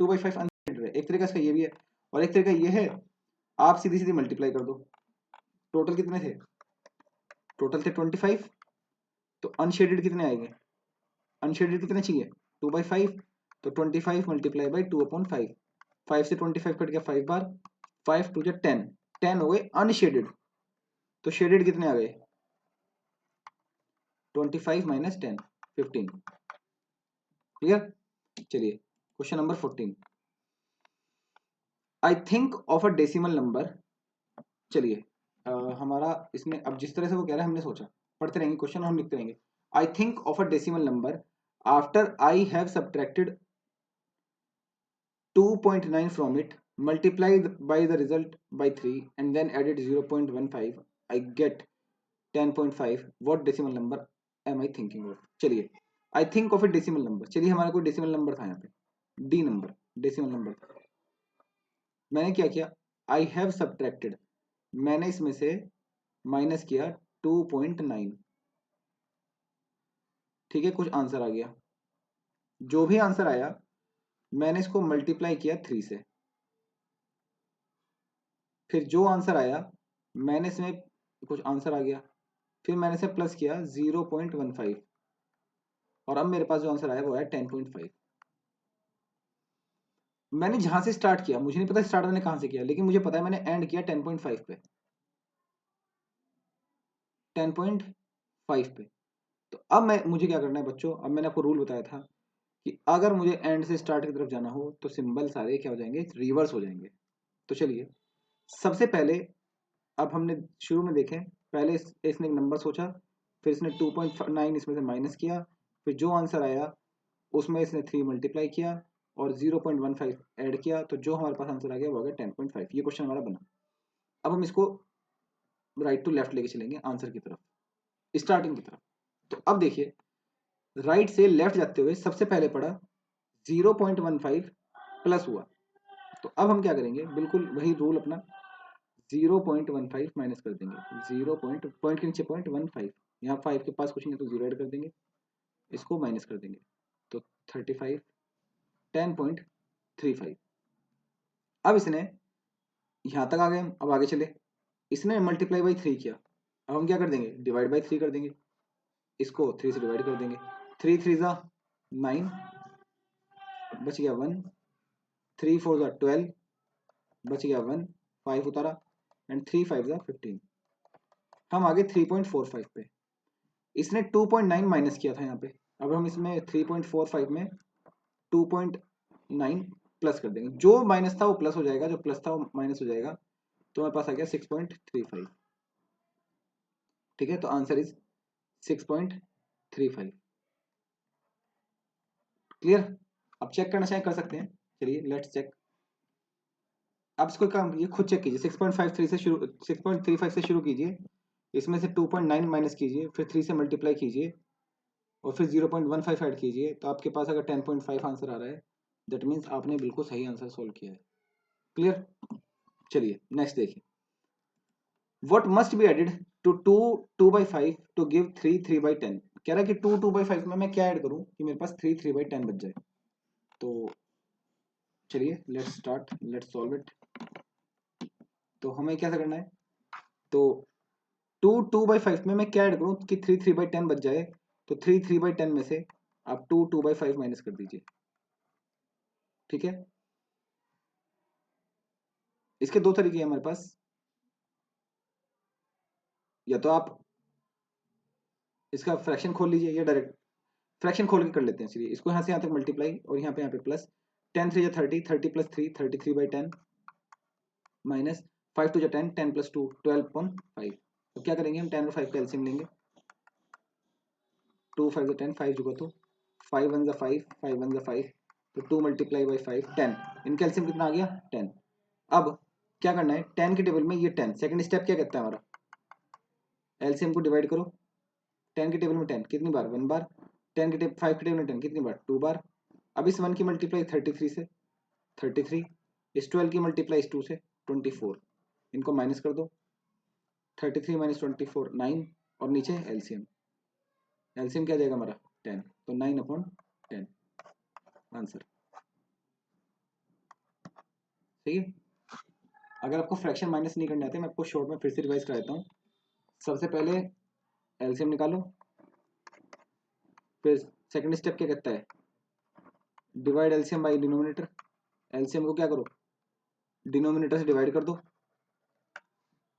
2/5 अनशेडेड रहे। एक तरीका इसका ये भी है और एक तरीका ये है, आप सीधी सीधी मल्टीप्लाई कर दो। टोटल कितने थे, टोटल थे 25, तो अनशेडेड कितने आएंगे, अनशेडेड कितने चाहिए 2/5, तो 25 मल्टीप्लाई बाई 2/5, 5 से 25 कट गया 5 बार, 5 टू 10, 10 हो गए अनशेडेड, तो शेडेड कितने आ गए 25 माइनस 10 15। क्लियर। चलिए question number 14, I think of a decimal number. चलिए हमारा इसमें अब जिस तरह से वो कह रहा है हमने सोचा, पढ़ते रहेंगे क्वेश्चन, हम लिखते रहेंगे। I think of a decimal number after I have subtracted 2.9 from it, multiplied by the result by 3 and then added 0.15, I get 10.5, what decimal number am I thinking of। चलिए I think of a decimal number, चलिए हमारा कोई decimal number था यहाँ पे D नंबर, decimal number था। मैंने क्या किया, I have subtracted, मैंने इसमें से माइनस किया 2.9, ठीक है, कुछ आंसर आ गया, जो भी आंसर आया मैंने इसको मल्टीप्लाई किया 3 से, फिर जो आंसर आया मैंने इसमें कुछ आंसर आ गया, फिर मैंने इसे प्लस किया 0.15 और अब मेरे पास जो आंसर आया वो है 10.5। मैंने जहां से स्टार्ट किया मुझे नहीं पता स्टार्ट मैंने कहां से किया, लेकिन मुझे पता है मैंने एंड किया 10.5 पे, 10.5 पे। तो अब मैं मुझे क्या करना है बच्चों, अब मैंने आपको रूल बताया था कि अगर मुझे एंड से स्टार्ट की तरफ जाना हो तो सिंबल सारे क्या हो जाएंगे, रिवर्स हो जाएंगे। तो चलिए सबसे पहले अब हमने शुरू में देखें, पहले इसने एक नंबर सोचा, फिर इसने 2.9 इसमें से माइनस किया, फिर जो आंसर आया उसमें इसने 3 मल्टीप्लाई किया और 0.15 ऐड किया, तो जो हमारे पास आंसर आ गया वो आ गया 10.5। ये क्वेश्चन हमारा बना। अब हम इसको राइट टू लेफ्ट लेके चलेंगे आंसर की तरफ, स्टार्टिंग की तरफ। तो अब देखिए राइट से लेफ्ट जाते हुए सबसे पहले पढ़ा 0.15 प्लस हुआ, तो अब हम क्या करेंगे, बिल्कुल वही रूल अपना, 0.15 माइनस कर देंगे, पॉइंट के नीचे 0.15, यहाँ 5 के पास कुछ नहीं है तो 0 ऐड कर देंगे, इसको माइनस कर देंगे, तो 35, 10.35। अब इसने यहां तक आ गए, अब आगे चले, इसने मल्टीप्लाई बाई 3 किया, अब हम क्या कर देंगे, डिवाइड बाई 3 कर देंगे, इसको 3 से डिवाइड कर देंगे, 3 3 जा 9, बच गया 1, 3 4 जा 12, बच गया 1, 5 उतारा एंड 3 5 जा 15। हम आगे 3.45 पे, इसने 2.9 माइनस किया था यहाँ पे, अब हम इसमें 3.45 में 2.9 प्लस कर देंगे, जो माइनस था वो प्लस हो जाएगा, जो प्लस था वो माइनस हो जाएगा, तो हमारे पास आ गया 6.35। ठीक है, तो आंसर इज 6.35। क्लियर। अब चेक करना चाहे कर सकते हैं, चलिए लेट्स चेक। आप इसको काम ये खुद चेक कीजिए, 6.53 से शुरू, 6.35 से शुरू कीजिए, इसमें से 2.9 माइनस कीजिए, फिर 3 से मल्टीप्लाई कीजिए और फिर 0.15 ऐड कीजिए, तो आपके पास अगर 10.5 आंसर आ रहा है दैट मीन्स आपने बिल्कुल सही आंसर सोल्व किया है। क्लियर। चलिए नेक्स्ट देखिए, what must be added to 2 by 5 to give 3 3/10। कह रहा है कि 2 2/5 में मैं क्या ऐड करूं कि मेरे पास 3 3/10 बच जाए। तो चलिए let's start, let's solve it. तो हमें क्या करना है, तो 2 2/5 में मैं क्या ऐड करूं कि 3 3/10 बच जाए, तो 3 3/10 में से आप 2 2/5 माइनस कर दीजिए। ठीक है, इसके दो तरीके हैं हमारे पास, या तो आप इसका फ्रैक्शन खोल लीजिए या डायरेक्ट फ्रैक्शन खोल के कर लेते हैं। चलिए इसको यहाँ से यहाँ तक मल्टीप्लाई और यहाँ पे प्लस, 10 3 30, 30 प्लस 3 33/10 माइनस 5 2 10, 10 प्लस 2 12/5। तो क्या करेंगे हम 10 और 5 का एलसीएम लेंगे, 2 5 10, 5 जुगा तो 5 1 5, 5 1 5, तो 2 मल्टीप्लाई बाई 5 10। इनका एलसीएम कितना आ गया 10। अब क्या करना है 10 के टेबल में ये 10, सेकंड स्टेप क्या कहता है हमारा, एलसीएम को डिवाइड करो। 10 के टेबल में 10 कितनी बार 1 बार, 10 के टेबल 5 के टेबल में 10 कितनी बार 2 बार। अब इस 1 की मल्टीप्लाई 33 से 33, इस 12 की मल्टीप्लाई इस 2 से 24, इनको माइनस कर दो। 33 माइनस 24 9, और नीचे एलसीएम, एलसीएम क्या जाएगा हमारा 10, तो 9/10 आंसर। ठीक है। अगर आपको फ्रैक्शन माइनस नहीं करने आते, मैं आपको शॉर्ट में फिर से रिवाइज कराता हूँ। सबसे पहले एलसीएम निकालो, फिर सेकंड स्टेप क्या कहता है, divide LCM by denominator. LCM को क्या करो, डिनोमिनेटर से डिवाइड कर दो।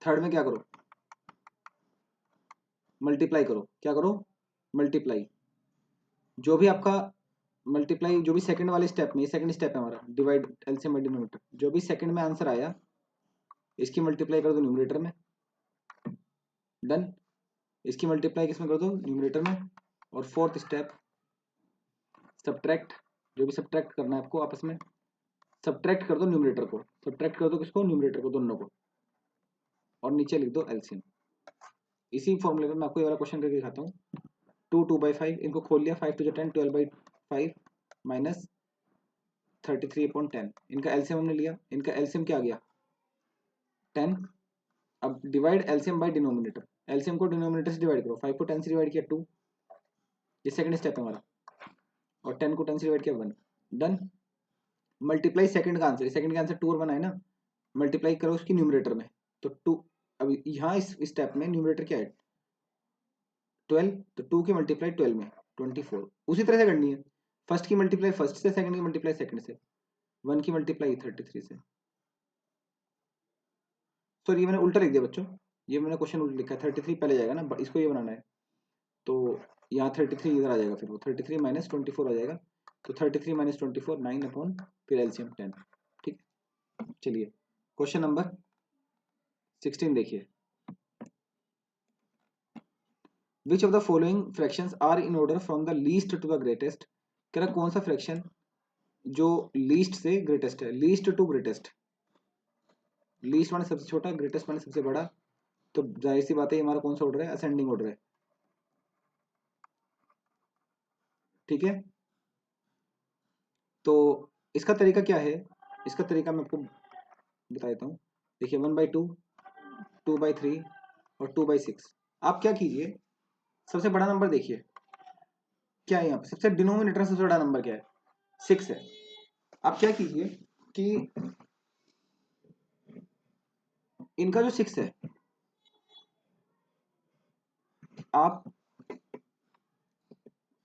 थर्ड में क्या करो, मल्टीप्लाई करो। क्या करो, मल्टीप्लाई। जो भी आपका मल्टीप्लाई, जो भी सेकंड वाले स्टेप में, सेकंड स्टेप है हमारा डिवाइड एलसीएम बाय डिनोमिनेटर, जो भी सेकंड में आंसर आया इसकी मल्टीप्लाई कर दो न्यूमरेटर में, डन। इसकी मल्टीप्लाई किसमें कर दो, न्यूमरेटर में। और फोर्थ स्टेप सब्ट्रैक्ट, जो भी सब्ट्रैक्ट करना है आपको आपस में, सब्ट्रैक्ट कर दो न्यूमरेटर को, सब्ट्रैक्ट कर दो किसको, न्यूमरेटर को, दोनों को, और नीचे लिख दो एलसीएम। इसी फॉर्मूले में मैं आपको ये वाला क्वेश्चन करके दिखाता हूँ। 2/5, इनको खोल लिया, 5 to the 10 12/5 माइनस 33/10, इनका एलसीएम हमने लिया, इनका एलसीएम क्या आ गया 10। अब divide LCM by denominator, LCM को डिनोमिनेटर से डिवाइड करो। 5 को 10 से डिवाइड किया 2, ये सेकंड स्टेप है हमारा, और 10 को 10 से डिवाइड किया 1, डन। मल्टीप्लाई सेकंड का आंसर, सेकंड का आंसर 2 और 1 है ना, मल्टीप्लाई करो उसकी न्यूमरेटर में, तो 2। अब यहाँ इस स्टेप में न्यूमरेटर क्या है 12, तो 2 की मल्टीप्लाई 12 में 24, उसी तरह से करनी है। फर्स्ट की मल्टीप्लाई फर्स्ट से, सेकंड की मल्टीप्लाई सेकंड से, 1 की मल्टीप्लाई 33 से। सॉरी ये मैंने उल्टा लिख दिया बच्चों, ये मैंने क्वेश्चन उल्टा लिखा है, 33 पहले जाएगा ना, इसको ये बनाना है, तो यहाँ 33 इधर आ जाएगा, फिर वो 33 माइनस 24 आ जाएगा, तो 33 माइनस 24 9 फिर एलसीएम 10। ठीक, चलिए क्वेश्चन नंबर 16 देखिए। Which of the following fractions are in order from the least to the greatest. कह रहा कौन सा फ्रैक्शन जो लीस्ट से ग्रेटेस्ट है, लीस्ट टू ग्रेटेस्ट, लीस्ट माने सबसे छोटा, ग्रेटेस्ट माने सबसे बड़ा, तो जाहिर सी बात है हमारा कौन सा ऑर्डर है, असेंडिंग ऑर्डर है। ठीक है, तो इसका तरीका क्या है, इसका तरीका मैं आपको बता देता हूँ। देखिए 1/2, 2/3 और 2/6। आप क्या कीजिए, सबसे बड़ा नंबर देखिए क्या है, यहाँ पे सबसे डिनोमिनेटर सबसे बड़ा नंबर क्या है 6 है। आप क्या कीजिए कि इनका जो 6 है, आप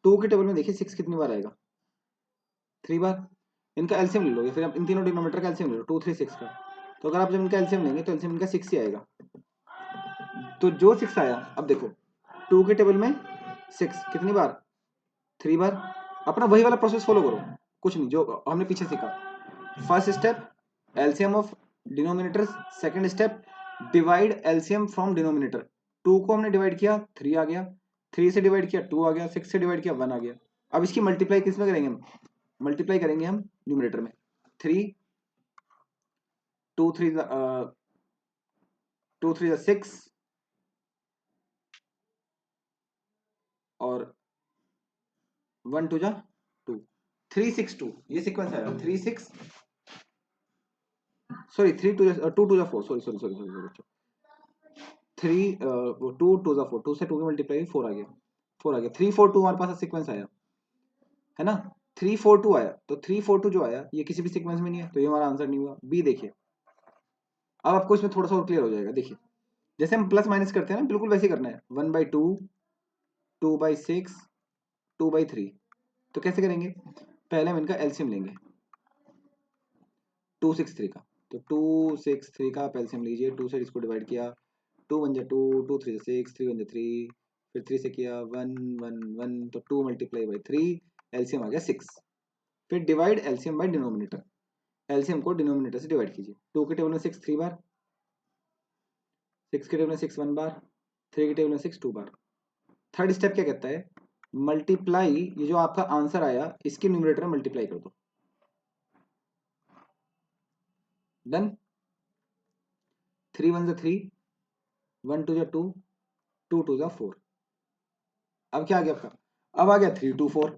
2 के टेबल में देखिए 6 कितनी बार आएगा 3 बार। इनका एलसीएम ले लोगे, फिर आप इन तीनों डिनोमिनेटर का एलसीएम ले लो 2 3 6 का, तो अगर आप जब इनका एलसीएम लेंगे तो एलसीएम इनका 6 ही आएगा। तो जो 6 आया, अब देखो 2 के टेबल में 6 कितनी बार 3 बार। अपना वही वाला प्रोसेस फॉलो करो, कुछ नहीं जो हमने पीछे सीखा। First step LCM of denominators, second step divide LCM from denominator. 2 को हमने डिवाइड किया 3 आ गया, 3 से डिवाइड किया 2 आ गया, 6 से डिवाइड किया 1 आ गया। अब इसकी मल्टीप्लाई किस में करेंगे हम, मल्टीप्लाई करेंगे हम न्यूमरेटर में। 3 2 3 2 3 6 और 1 2 2, 3 6 2, ये सीक्वेंस आएगा 3 6, sorry 3 2 2 2 4, sorry sorry sorry sorry बच्चों, 3 2 2 4, 2 से 2 की मल्टीप्लाई 4 आ गया, 4 आ गया, 3 4 2 हमारे पास सीक्वेंस आया है ना, 3 4 2 आया, तो 3 4 2 जो आया ये किसी भी सीक्वेंस में नहीं है, तो ये हमारा आंसर नहीं हुआ। बी देखिए, अब आपको इसमें थोड़ा सा और क्लियर हो जाएगा। देखिए जैसे हम प्लस माइनस करते हैं ना, बिल्कुल वैसे करना है। 1/2, 2/6, 2/3, तो कैसे करेंगे, पहले हम इनका एलसीएम लेंगे 263 का, तो 263 का आप एलसीएम लीजिए, 2 से इसको डिवाइड किया, 2 1 2, 2 3 6, 3 1 3, फिर 3 से किया 1 1 1, तो 2 मल्टीप्लाई बाई 3, एलसीएम आ गया 6। फिर divide LCM by denominator, LCM को डिनोमिनेटर से डिवाइड कीजिए। 2 के टेबल में 6 3 बार, 6 के टेबल में 6 1 बार, 3 के टेबल में 6 2 बार। थर्ड स्टेप क्या कहता है, मल्टीप्लाई, ये जो आपका आंसर आया इसके न्यूमरेटर में मल्टीप्लाई कर दो। डन। 3 1 3, 1 2 2, 2 2 4। अब क्या आ गया आपका, अब आ गया 3 2 4।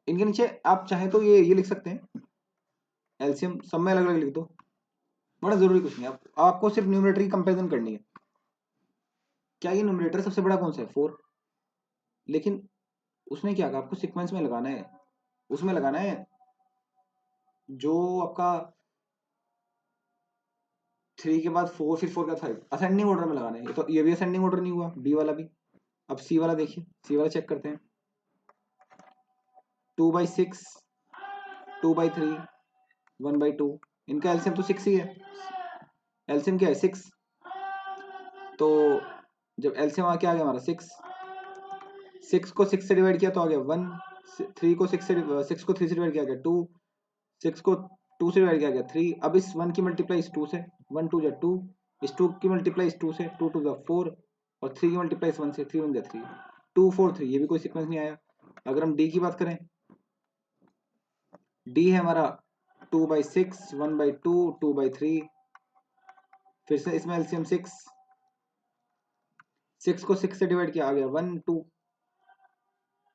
इनके नीचे आप चाहे तो ये लिख सकते हैं, एलसीएम सब में अलग अलग लिख दो, बड़ा जरूरी कुछ नहीं। आपको सिर्फ न्यूमरेटर की कंपेरिजन करनी है। क्या ये न्यूमरेटर सबसे बड़ा कौन सा है, 4, लेकिन उसने क्या कहा आपको सीक्वेंस में लगाना है, उसमें लगाना है जो आपका 3 के बाद 4, फिर 4 के बाद 5, असेंडिंग ऑर्डर में लगाना है। तो ये भी असेंडिंग ऑर्डर नहीं हुआ, बी वाला भी। अब सी वाला देखिए, सी वाला चेक करते हैं। 2/6, 2/3, 1/2, इनका एलसीएम तो 6 ही है। एलसीएम क्या है, 6। तो जब एलसीएम आ गया हमारा 6, 6 को 6 से डिवाइड किया तो आ गया 1, 3 को 6 से 6 को 3 से डिवाइड किया गया 2, 6 को 2 से डिवाइड किया गया 3। अब इस 1 की मल्टीप्लाई इस 2 से, 1 2 जा 2, इस 2 की मल्टीप्लाई इस 2 से, 2 2 जा 4, और 3 की मल्टीप्लाई इस 1 से, 3 1 जा 3, 2 4 3। ये भी कोई सीक्वेंस नहीं आया। अगर हम डी की बात करें, डी है हमारा 2/6, 1/2, 2/3। फिर से इसमें एलसीएम 6, 6 को 6 से डिवाइड किया आ गया 1 2,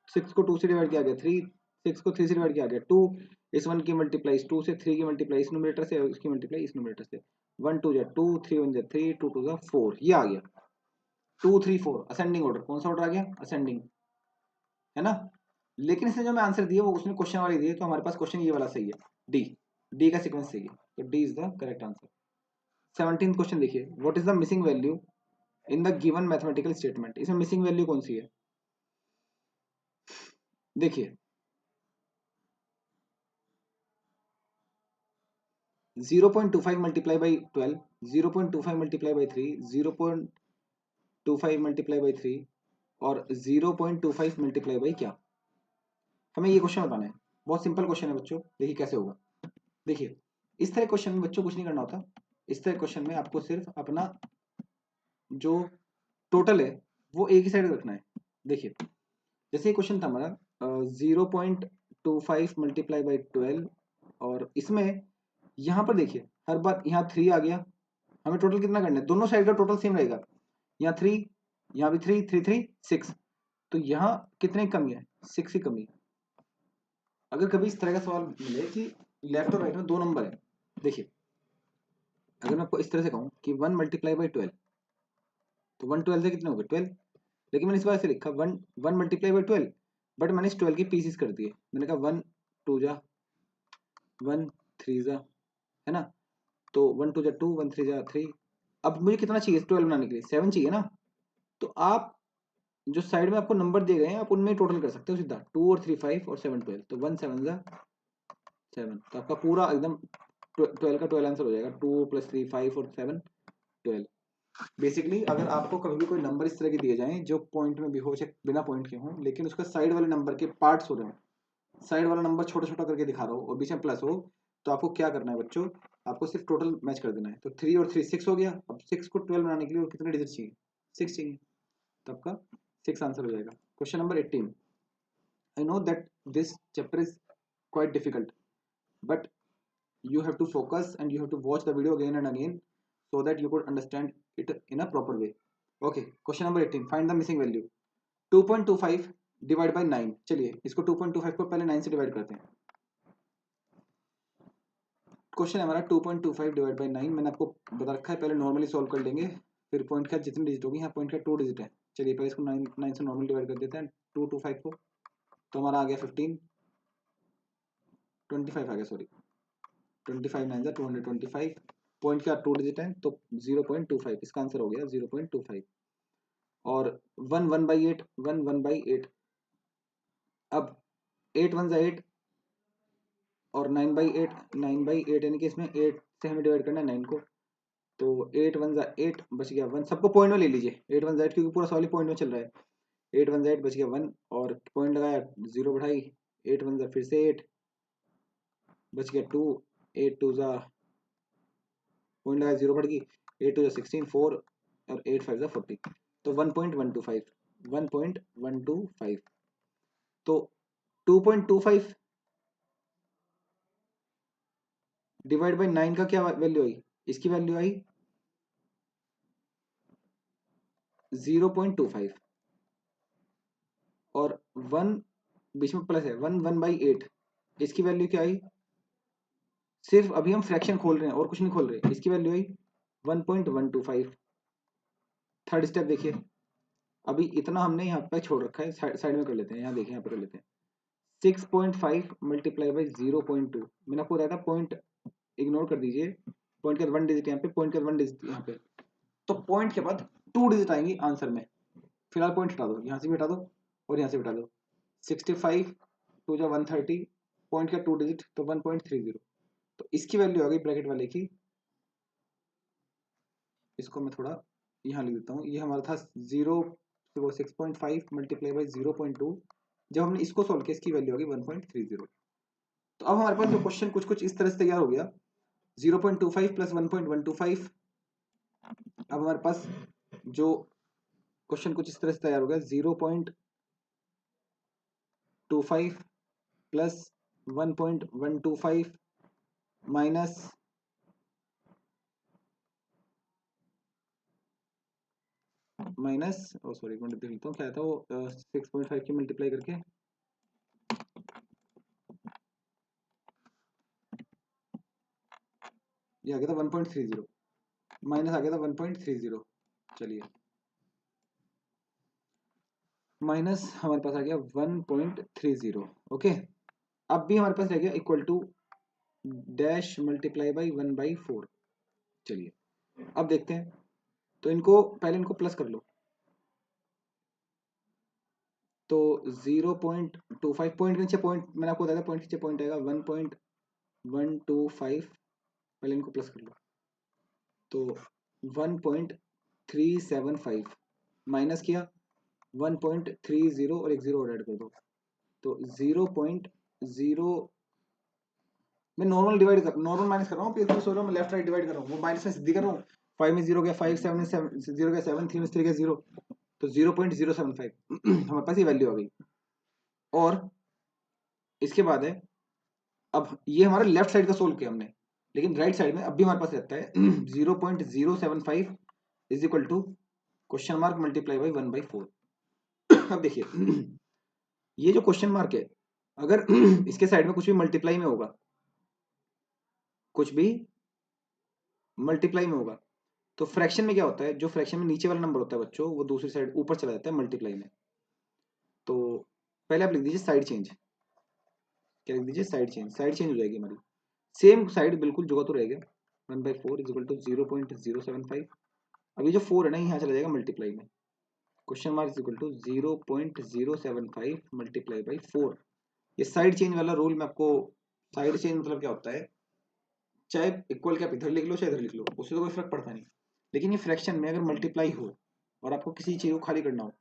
6 को 2 से डिवाइड किया गया 3, 6 को 3 से डिवाइड किया गया 2, इस 1 की मल्टीप्लाई इस 2 से, 3 की मल्टीप्लाई इस न्यूमरेटर से, और इसकी मल्टीप्लाई इस न्यूमरेटर से। 1 2 जा 2, 3 1 जा 3, 2 2 जा 4। ये आ गया 2 3 4 असेंडिंग ऑर्डर। कौन सा ऑर्डर आ गया, असेंडिंग, है ना। लेकिन इसने जो मैं आंसर दिया वो उसने क्वेश्चन वाली दिए, तो हमारे पास क्वेश्चन ये वाला सही है, डी, डी का सीक्वेंस सही है, तो D is the correct answer. 17th question देखिए, what is the missing value in the given mathematical statement. इसमें मिसिंग वैल्यू कौन सी है, देखिए 0.25 multiply by 12, 0.25 multiply by 3, 0.25 multiply by 3, और 0.25 मल्टीप्लाई बाई क्या। हमें ये क्वेश्चन बताना है। बहुत सिंपल क्वेश्चन है बच्चों, देखिए कैसे होगा। देखिए इस तरह क्वेश्चन में बच्चों कुछ नहीं करना होता। इस तरह क्वेश्चन में आपको सिर्फ अपना जो टोटल है वो एक ही साइड रखना है। देखिए जैसे ये क्वेश्चन था हमारा 0.25 मल्टीप्लाई बाई 12, और इसमें यहाँ पर देखिए हर बार यहाँ 3 आ गया, हमें टोटल कितना करना है, दोनों साइड का टोटल सेम रहेगा। यहाँ 3, यहाँ भी 3 3 3 6, तो यहाँ कितने की कमी है, 6 की कमी। अगर कभी इस तरह का सवाल मिले कि लेफ्ट और राइट में दो नंबर है, देखिए अगर मैं आपको इस तरह से कहूँ कि 1 मल्टीप्लाई बाई 12, तो 1 12 से कितने हो गए 12, लेकिन मैंने इस बार से लिखा 1 1 मल्टीप्लाई बाई 12, बट मैंने इस 12 की पीसेस कर दिए। मैंने कहा 1 2 जा, 1 3 जा, है ना। तो 1 2 जा 2, 1 3 जा 3। अब मुझे कितना चाहिए 12 बनाने के लिए, 7 चाहिए ना। तो आप जो साइड में आपको नंबर दिए गए हैं आप उनमें टोटल कर सकते हो सीधा, 2 और 3 5 और 7 12, तो 1 7 जा 7, तो आपका पूरा एकदम 12 का 12 आंसर हो जाएगा। 2 + 3 5 और 7 12। बेसिकली अगर आपको कभी भी कोई नंबर इस तरह के दिए जाएं जो पॉइंट में भी हो, चाहे बिना पॉइंट के हों, लेकिन उसका साइड वाले नंबर के पार्ट्स हो रहे हो, साइड वाला नंबर छोटा छोटा करके दिखा रहा हो और बीच में प्लस हो, तो आपको क्या करना है बच्चों, आपको सिर्फ टोटल मैच कर देना है। तो 3 और 3 6 हो गया। अब 6 को 12 बनाने के लिए और कितने डिजिट चाहिए, 6 चाहिए, तो आपका 6 आंसर हो जाएगा। Question number 18। I know that this chapter is quite difficult, but you have to focus and you have to watch the video again and again so that you could understand it in a proper way. Okay, question number 18. Find the missing value. 2.25 divide by 9। चलिए इसको 2.25 को पहले 9 से डिवाइड करते हैं। क्वेश्चन है हमारा 2.25 डिवाइड बाई 9। मैंने आपको बता रखा है, पहले नॉर्मली सॉल्व कर लेंगे, फिर पॉइंट का जितनी डिजिट होगी, यहाँ पॉइंट का 2 डिजिट है। चलिए पहले इसको 9 से नॉर्मल डिवाइड कर देते हैं 225 को, तो हमारा आ गया 15, 25 आ गया, सॉरी 25 9 जा 225। पॉइंट का 2 डिजिट है तो 0.25, इसका आंसर हो गया 0.25। और 1 1/8, 1 1/8। अब 8 1 जा 8, और 9/8, 9/8, यानी कि इसमें 8 से हमें डिवाइड करना है 9 को, तो 8 1 जा 8, बच गया 1। सबको पॉइंट में ले लीजिए, 8 1 जा 8, क्योंकि पूरा सवाल ही पॉइंट में चल रहा है। 8 1 जा 8, बच गया 1, और पॉइंट लगाया 0 बढ़ाई, 8 1 जा फिर से 8, बच गया 2, 8 2 जा, पॉइंट लगाया 0 बढ़ गई, 8 2 जा 16 4, और 8 5 जा 40, तो 1.125, 1.125। तो 2.25 डिवाइड बाई 9 का क्या वैल्यू आई, इसकी वैल्यू आई 0.25 और 1 बीच में प्लस है 1/8, इसकी वैल्यू क्या आई, सिर्फ अभी हम फ्रैक्शन खोल रहे हैं और कुछ नहीं खोल रहे, इसकी वैल्यू आई 1.125। थर्ड स्टेप देखिए, अभी इतना हमने यहाँ पे छोड़ रखा है, साइड में कर लेते हैं, यहाँ देखिए यहाँ पे कर लेते हैं 6.5 मल्टीप्लाई बाई 0.2। मैंने आपको बताया था पॉइंट इग्नोर कर दीजिए, पॉइंट के बाद 1 डिजिट यहाँ पे, पॉइंट के बाद 1 डिजिट यहाँ पे, तो पॉइंट के बाद 2 डिजिट आएंगी आंसर में। फिलहाल पॉइंट हटा दो, यहाँ से भी हटा दो और यहाँ से भी हटा दो। 65 2 जा 130, पॉइंट का 2 डिजिट तो 1.30। तो इसकी वैल्यू आ गई ब्रैकेट वाले की, इसको मैं थोड़ा यहाँ लिख देता हूँ, ये हमारा था 6.5 मल्टीप्लाई बाई 0.2। जब हमने इसको सोल्व किया इसकी वैल्यू आ गई 1.30। तो अब हमारे पास जो क्वेश्चन कुछ कुछ इस तरह से तैयार हो गया, 0.25 प्लस 1.125। अब हमारे पास जो क्वेश्चन कुछ इस तरह से तैयार हो गया, 0.25 प्लस 1.125 माइनस सॉरी देख लेता हूँ क्या था वो, 6.5 की मल्टीप्लाई करके ये आ गया था 1.30 माइनस आ गया था 1.30। चलिए माइनस हमारे पास आ गया 1.30। ओके, अब भी हमारे पास रह गया equal to dash multiply by 1/4। चलिए अब देखते हैं, तो इनको पहले इनको प्लस कर लो, तो 0.25 पॉइंट के नीचे पॉइंट, मैंने आपको बताया था पॉइंट के नीचे पॉइंट आएगा 1.125, पहले इनको प्लस कर लो, तो 1.375 माइनस किया 1.30 और एक जीरो और ऐड कर दो, तो 0.0, मैं नॉर्मल माइनस कर रहा हूँ, फिर सोच रहा हूँ मैं लेफ्ट राइट डिवाइड कर रहा हूँ, वो माइनस में सीधी कर रहा हूँ, 5 में 0 गया 5, 7 में 0 गया 7, 3 में 3 गया 0, तो 0.075 हमारे पास ये वैल्यू आ गई। और इसके बाद है, अब ये हमारा लेफ्ट साइड का सोल्व किया हमने, लेकिन राइट साइड में अब भी हमारे पास रहता है 0.075 is equal to question mark multiply by 1/4। अब देखिए ये जो क्वेश्चन मार्क है, अगर इसके साइड में कुछ भी मल्टीप्लाई में होगा, कुछ भी मल्टीप्लाई में होगा, तो फ्रैक्शन में क्या होता है, जो फ्रैक्शन में नीचे वाला नंबर होता है बच्चों, वो दूसरी साइड ऊपर चला जाता है मल्टीप्लाई में। तो पहले आप लिख दीजिए साइड चेंज, क्या लिख दीजिए, साइड चेंज, साइड चेंज हो जाएगी हमारी, सेम साइड बिल्कुल जुगा तो रहेगा, 1/4 इज इक्वल टू 0.075। अभी जो 4 है ना यहाँ चला जाएगा मल्टीप्लाई में, question mark is equal to 0.075 multiply by 4। ये साइड चेंज वाला रूल मैं आपको, साइड चेंज मतलब क्या होता है, चाहे इक्वल क्या इधर लिख लो चाहे इधर लिख लो, उससे तो कोई फर्क पड़ता नहीं, लेकिन ये फ्रैक्शन में अगर मल्टीप्लाई हो और आपको किसी चीज को खाली करना हो,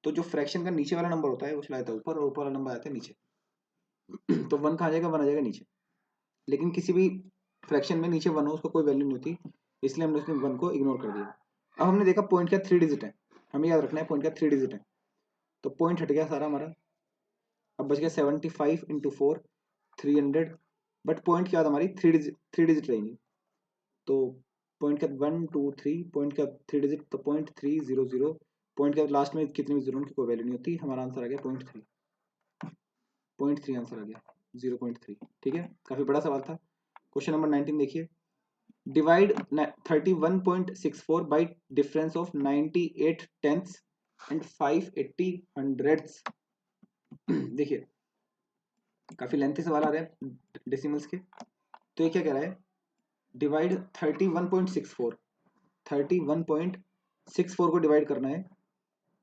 तो जो फ्रैक्शन का नीचे वाला नंबर होता है वो चला जाता है ऊपर और ऊपर वाला नंबर आता है नीचे। तो 1 कहाँ जाएगा, 1 आ जाएगा नीचे, लेकिन किसी भी फ्रैक्शन में नीचे 1 हो उसको कोई वैल्यू नहीं होती, इसलिए हमने उसमें 1 को इग्नोर कर दिया। अब हमने देखा पॉइंट का 3 डिजिट है, हमें याद रखना है पॉइंट का 3 डिजिट है, तो पॉइंट हट गया सारा हमारा, अब बच गया 75 इंटू 4 300, बट पॉइंट क्या हमारी 3 डिजिट रहेंगी, तो पॉइंट का 1 2 3, पॉइंट का 3 डिजिट, तो 0.300, पॉइंट का लास्ट में कितने भी जीरो उनकी कोई वैल्यू नहीं होती, हमारा आंसर आ गया 0.3, 0.3 आंसर आ गया 0.3। ठीक है, काफी बड़ा सवाल था। क्वेश्चन नंबर 19 देखिए, divide 31.64 by difference of 98 tenths and 580 hundreds. देखिए काफी लेंथी सवाल आ रहा है डेसिमल्स के, तो ये क्या कह रहा है, डिवाइड 31.64 को डिवाइड करना है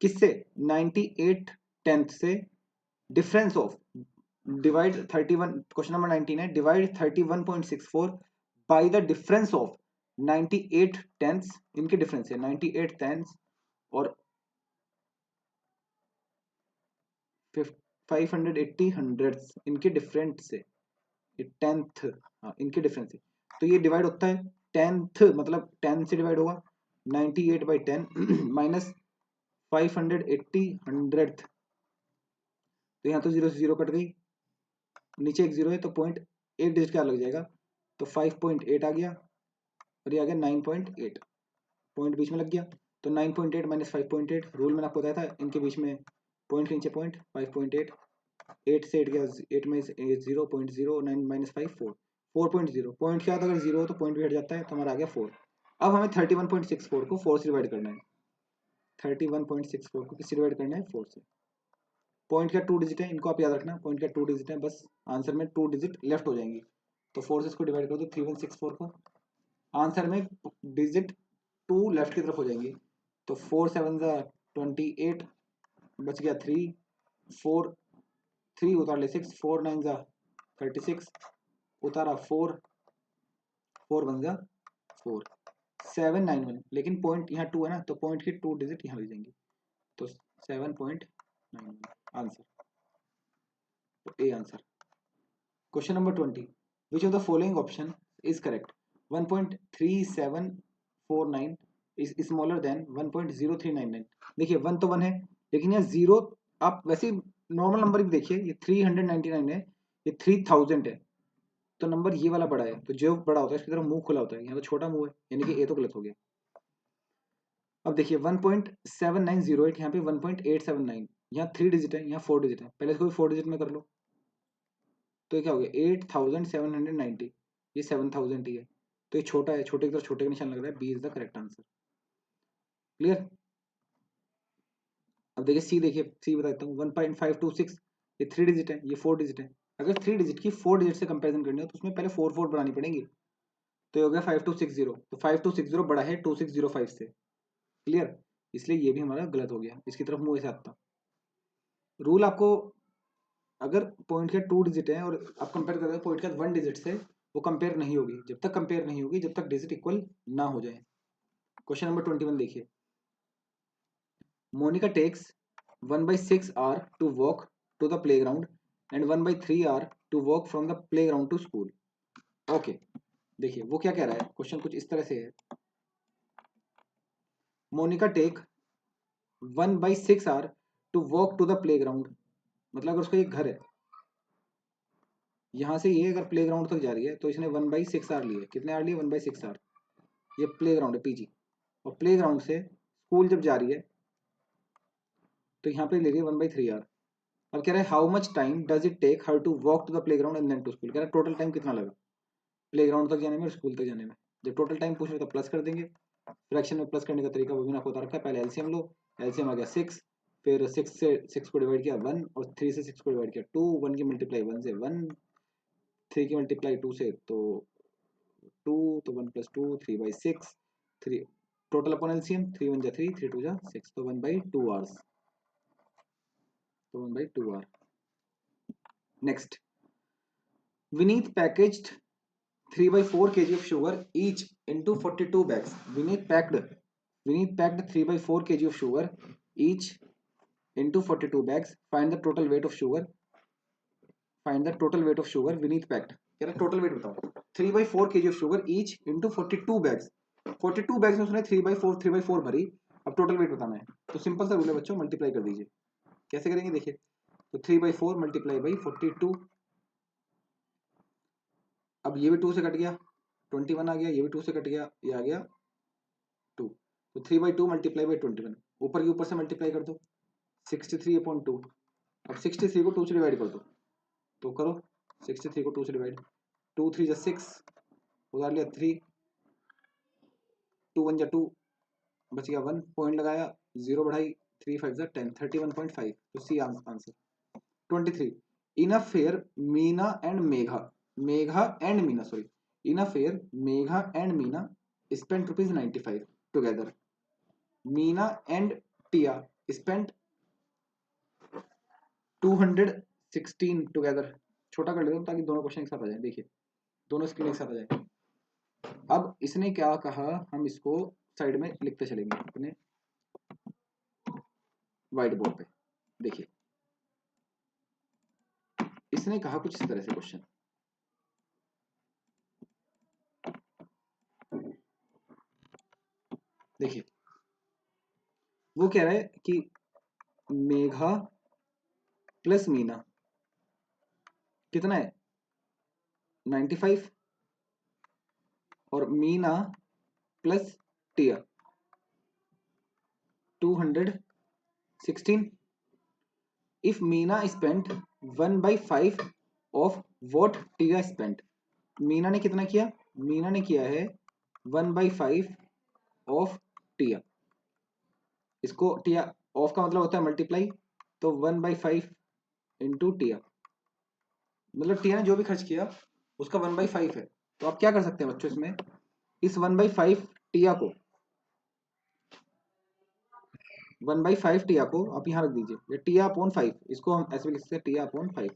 किससे, 98 टेंथ से, difference of, divide 31, question number 19 है, divide 31.64 by the difference of 98 टेंथ्स, इनके डिफरेंस है 98 टेंथ्स और 580 हंड्रेड्स, इनके डिफरेंस से, टेंथ, हाँ इनके डिफरेंस से, तो ये डिवाइड होता है टेंथ, मतलब 10 से डिवाइड होगा 98/10 माइनस 580 हंड्रेड, तो यहाँ तो जीरो से जीरो कट गई, नीचे एक जीरो है तो पॉइंट एक डिजिट क्या लग जाएगा तो 5.8 आ गया और ये आ गया 9.8, पॉइंट बीच में लग गया। तो 9.8 माइनस 5.8, रूल मैंने आपको बताया था इनके बीच में पॉइंट के नीचे पॉइंट। 5.8, 8 से 8 गया, 8 में 0.0, 9 माइनस 5 4, 4.0, पॉइंट क्या था, अगर 0 हो तो पॉइंट भी हट जाता है, तो हमारा आ गया 4। अब हमें 31.64 को 4 से डिवाइड करना है। 31.64 को किससे डिवाइड करना है, 4 से। पॉइंट का 2 डिजिट है, इनको आप याद रखना, पॉइंट का 2 डिजिट है, बस आंसर में 2 डिजिट लेफ्ट हो जाएंगी। तो 4 से इसको डिवाइड कर दो 3164 को, आंसर में डिजिट 2 लेफ्ट की तरफ हो जाएंगे। तो 4 7 28, बच गया 3, 4 3 उतार ले 6, 4 9 36, उतारा 4, 4 1 4, 7 9 1, लेकिन पॉइंट यहाँ 2 है ना, तो पॉइंट की 2 डिजिट यहाँ लग जाएंगी। तो 7.91 आंसर, तो A answer. Question number 20, which of the following option is correct. 1.3749 is smaller than 1.0399। देखिए 1 तो 1 है, लेकिन यहाँ 0, आप वैसे नॉर्मल नंबर भी देखिए, ये 399 है, ये 3000 है, तो नंबर ये वाला बड़ा है, तो जो बड़ा होता है इसकी तरफ मुंह खुला होता है, यहाँ तो छोटा मुंह है, यानी कि ए तो गलत हो गया। अब देखिए 1.7908, यहाँ पे 1.879, यहाँ 3 डिजिट है, यहाँ 4 डिजिट है, पहले इसको भी 4 डिजिट में कर लो, तो ये क्या हो गया 8790, ये 7000 ही है, तो ये छोटा है, छोटे की तरफ छोटे का निशान लग रहा है, B is the correct answer. Clear. अब देखिए सी, देखिए सी बताता हूँ, 1.526, ये 3 डिजिट है, ये 4 डिजिट है, अगर 3 डिजिट की 4 डिजिट से कंपेरिजन करनी हो तो उसमें पहले 4 4 बनानी पड़ेंगी, तो ये हो गया 5260, तो 5260 बड़ा है 2605 से। क्लियर, इसलिए ये भी हमारा गलत हो गया, इसकी तरफ मुंह ऐसे आता। रूल आपको, अगर पॉइंट का 2 डिजिट है और आप कंपेयर कर रहे हो पॉइंट का 1 डिजिट से, वो कंपेयर नहीं होगी, जब तक कंपेयर नहीं होगी, जब तक डिजिट इक्वल ना हो जाए। क्वेश्चन नंबर 21 देखिए, Monika takes 1/6 hour to walk to the playground and 1/3 hour to walk from the playground to school। Okay, देखिए वो क्या कह रहा है, क्वेश्चन कुछ इस तरह से है, Monika take 1/6 hour to walk to the playground, मतलब अगर उसका एक घर है, यहाँ से ये अगर प्ले ग्राउंड तक जा रही है, तो इसने 1/6 आर लिए, कितने आर लिए, 1/6 आर, ये प्ले ग्राउंड है पीजी, और प्ले ग्राउंड से स्कूल जब जा रही है तो यहाँ पे ले रही है 1/3 आर। अब कह रहा है how much time does it take her to walk to the playground and then to school, कह रहा है टोटल टाइम कितना लगा प्ले ग्राउंड तक जाने में और स्कूल तक जाने में। जब टोटल टाइम पूछ रहे तो प्लस कर देंगे, फ्रैक्शन में प्लस करने का तरीका वो भी आपको बता रखा है, पहले एलसीएम लो, एलसीएम आ गया 6, फिर 6 से 6 को डिवाइड किया 1, और 3 से 6 को डिवाइड किया 2, 1 की मल्टीप्लाई 1 से 1, 3 की मल्टीप्लाई 2 से तो 2, तो 1 + 2 3/6, 3 टोटल अपॉन एलसीएम, 3 1 3, 3 2 6, तो 1/2 आवर्स, तो 1/2 hour. Next, Vineet packaged 3/4 kg of sugar each into 42 bags। Vineet packed 3/4 kg of sugar each into 42 bags। Find the total weight of sugar। Find the total weight of sugar Vineet packed। कह रहा टोटल वेट बताओ। 3/4 kg of sugar each into 42 bags। 42 bags में उसने 3/4 भरी। अब टोटल वेट बताना है, तो सिंपल सा रूल है बच्चों, मल्टीप्लाई कर दीजिए। कैसे करेंगे देखिए, तो 3/4 मल्टीप्लाई बाई 42, अब ये भी 2 से कट गया, 21 आ गया, ये भी 2 से कट गया, ये आ गया 2, तो 3/2 मल्टीप्लाई बाई 21, ऊपर के ऊपर से मल्टीप्लाई कर दो, 63/2। अब 63 को 2 से डिवाइड कर दो, तो करो 63 को 2 से डिवाइड, 2 3 जा 6, उधार लिया 3, 2 1 जा 2, बच गया 1, पॉइंट लगाया, 0 बढ़ाई, 3 5 जा 10, 31.5, तो C answer. 23, in a fair Meena and Meena sorry, in a fair Megha and Meena spent ₹95 together। Meena and Tia spent 216 together. छोटा कर लेता हूँ ताकि दोनों क्वेश्चन एक साथ आ जाए, देखिए दोनों स्क्रीन एक साथ आ जाए। अब इसने क्या कहा, हम इसको साइड में लिखते चलेंगे अपने व्हाइट बोर्ड पे। देखिए इसने कहा कुछ इस तरह से क्वेश्चन, देखिए वो कह रहा है कि मेघा प्लस मीना कितना है 95, और Meena plus Tia 216. If Meena spent 1/5 of what Tia spent. Meena ने कितना किया? मीना ने किया है 1/5 ऑफ टिया. इसको टिया ऑफ का मतलब होता है मल्टीप्लाई, तो 1/5 इंटू टिया, मतलब टिया ने जो भी खर्च किया उसका 1/5 है. तो आप क्या कर सकते हैं बच्चों इसमें, इस 1/5 टिया को 1/5 टिया को आप यहाँ रख दीजिए, ये टिया अपॉन 5, इसको हम ऐसे भी लिख सकते हैं टिया अपॉन 5.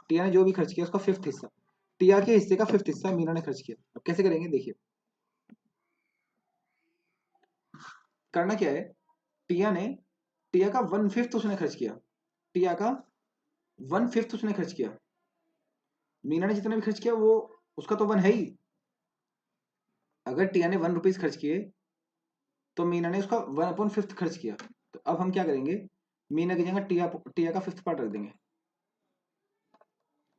टिया ने जो भी खर्च किया उसका फिफ्थ हिस्सा, टिया के हिस्से का फिफ्थ हिस्सा मीना ने खर्च किया. अब कैसे करेंगे देखिए, करना क्या है, टिया का 1/5 उसने खर्च किया, टिया का 1/5 उसने खर्च किया. मीना ने जितना भी खर्च किया वो उसका तो 1 है ही. अगर टिया ने 1 रुपीज खर्च किए तो मीना ने उसका 1/5 खर्च किया. तो अब हम क्या करेंगे, मीना की जगह टिया का फिफ्थ पार्ट रख देंगे.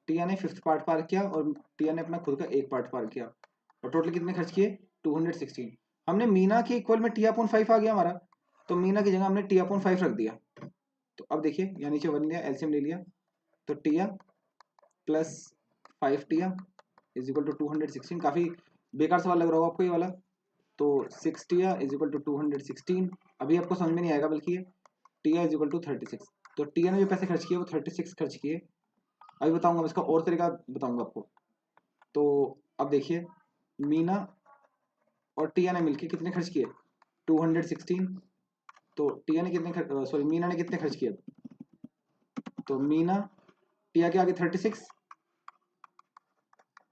टिया ने फिफ्थ पार्ट पार किया और टिया ने अपना खुद का एक पार्ट पार किया, और टोटल कितने खर्च किए 216. हमने मीना के इक्वल में टिया अपॉन 5 आ गया हमारा, तो मीना की जगह हमने टिया अपॉन 5 रख दिया. तो अब देखिए यहाँ नीचे 1 लिया, एलसीएम ले लिया, तो टिया plus 5 Tiya is equal to 216. काफी बेकार सवाल लग रहा होगा आपको ये वाला. तो 6 टिया इज इक्वल टू 216. अभी आपको समझ में नहीं आएगा, बल्कि ये टिया इज इक्वल टू 36. तो टिया ने जो पैसे खर्च किए वो 36 खर्च किए. अभी बताऊंगा, इसका और तरीका बताऊंगा आपको. तो अब देखिए, मीना और टिया ने मिलके कितने खर्च किए 216. तो टिया ने कितने सॉरी मीना ने कितने खर्च किए, तो मीना टिया के आगे 36,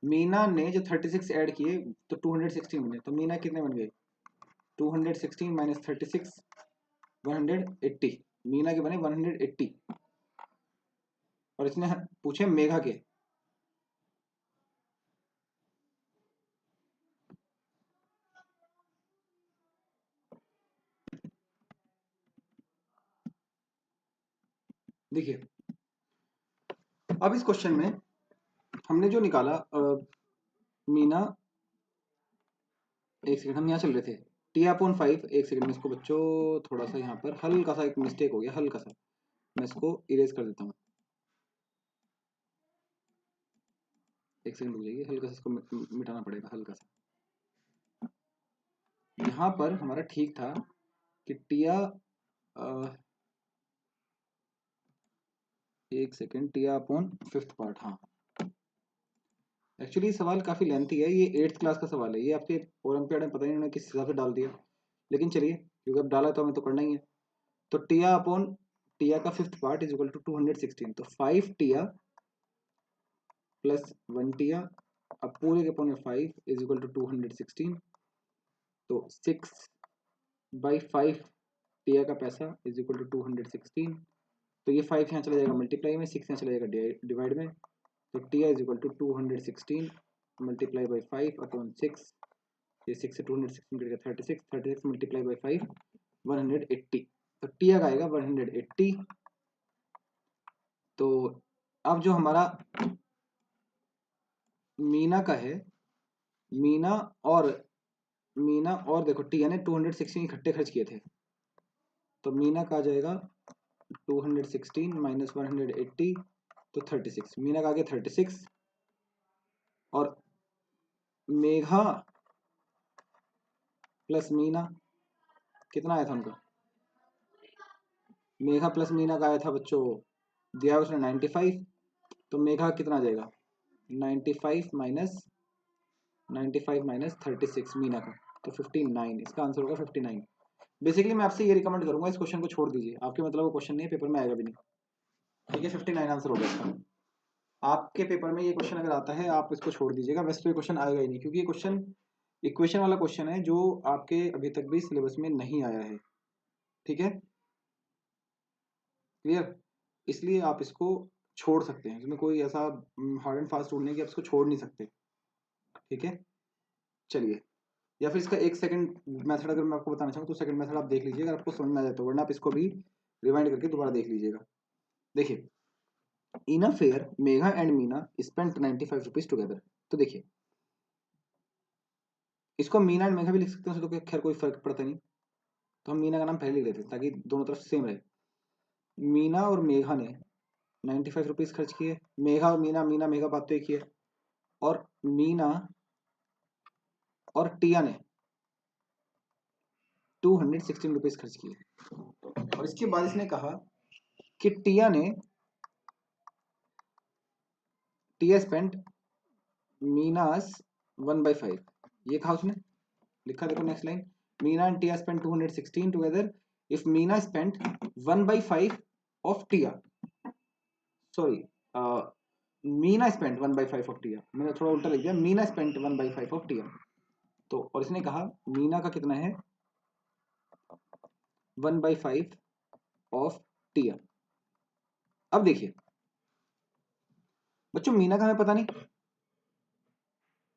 मीना ने जो 36 ऐड किए तो 216 बने, तो मीना कितने बन गए 216 माइनस 36 180. मीना के बने 180. और इसने पूछे मेघा के. देखिए अब इस क्वेश्चन में हमने जो निकाला मीना, एक सेकंड, हम यहाँ चल रहे थे टी अपॉन 5. एक सेकंड में इसको बच्चों थोड़ा सा यहाँ पर हल्का सा एक मिस्टेक हो गया, हल्का सा, मैं इसको इरेज कर देता हूँ. एक सेकंड रुक जाइए, हल्का सा इसको मिटाना पड़ेगा हल्का सा. यहाँ पर हमारा ठीक था कि टिया एक सेकंड, टिया अपॉन फिफ्थ पार्ट. हाँ एक्चुअली सवाल काफी लेंथी है, ये 8th क्लास का सवाल है, ये आपके ओलंपियाड में पता नहीं उन्होंने किस हिसाब से डाल दिया, लेकिन चलिए क्योंकि अब डाला तो हमें तो करना ही है. तो टिया अपॉन टिया का fifth part is equal to 216. तो 5 टिया प्लस 1 टिया, अब पूरे के अपॉन में 5 इज इक्वल टू 216. तो 6/5 टिया का पैसा इज इक्वल टू 216. तो ये 5 यहाँ चला जाएगा मल्टीप्लाई में, 6 यहाँ चला जाएगा डिवाइड में. तो Tia is equal to 216 multiply by 5 upon 6. ये 6 से 216 कटेगा 36, 36 मल्टीप्लाई बाई 5 180. तो टिया का आएगा 180. तो अब जो हमारा मीना का है, मीना और देखो टिया ने 216 इकट्ठे खर्च किए थे, तो मीना का आ जाएगा 216 माइनस 180, तो 36. मीना का आ गया 36. और मेघा प्लस मीना कितना आया था उनका, मेघा प्लस मीना का आया था बच्चों, दिया उसने 95. तो मेघा कितना आ जाएगा 95 माइनस 36 मीना का, तो 59. इसका आंसर होगा 59. बेसिकली मैं आपसे ये रिकमेंड करूंगा इस क्वेश्चन को छोड़ दीजिए, आपके मतलब वो क्वेश्चन नहीं है, पेपर में आएगा भी नहीं. ठीक है 59 आंसर होगा इसका. आपके पेपर में ये क्वेश्चन अगर आता है आप इसको छोड़ दीजिएगा, वैसे तो ये क्वेश्चन आएगा ही नहीं, क्योंकि ये क्वेश्चन इक्वेशन वाला क्वेश्चन है जो आपके अभी तक भी सिलेबस में नहीं आया है. ठीक है क्लियर, इसलिए आप इसको छोड़ सकते हैं, इसमें कोई ऐसा हार्ड एंड फास्ट रूल नहीं कि आप इसको छोड़ नहीं सकते. ठीक है चलिए, या फिर इसका एक सेकंड मेथड अगर मैं आपको बताना चाहूँ तो सेकंड मेथड आप देख लीजिएगा, अगर आपको समझ में आ जाए तो, वरना आप इसको भी रिवाइंड करके दोबारा देख लीजिएगा. देखिए in a fair Megha and Meena spent 95 rupees together. तो देखिए इसको मीना एंड मेघा भी लिख सकते हैं, तो खैर कोई फर्क पड़ता नहीं, तो हम मीना का नाम पहले लिख लेते हैं ताकि दोनों तरफ सेम रहे। मीना और मेघा ने 95 रुपीज खर्च किए। मेघा और मीना, मीना मेघा बात तो एक ही है। और मीना और टिया ने 216 रुपीज खर्च किए। और इसके बाद इसने कहा कि टिया स्पेंट मीनास 1/5। ये कहा उसने, लिखा देखो next line, Meena and Tia spent 216 together if Meena spent 1/5 of Tia, sorry Meena spent 1/5 of Tia, मैंने थोड़ा उल्टा लिख दिया, मीना स्पेंट 1/5 ऑफ टिया। तो और इसने कहा मीना का कितना है 1/5 ऑफ टिया। अब देखिए बच्चों, मीना का हमें पता नहीं,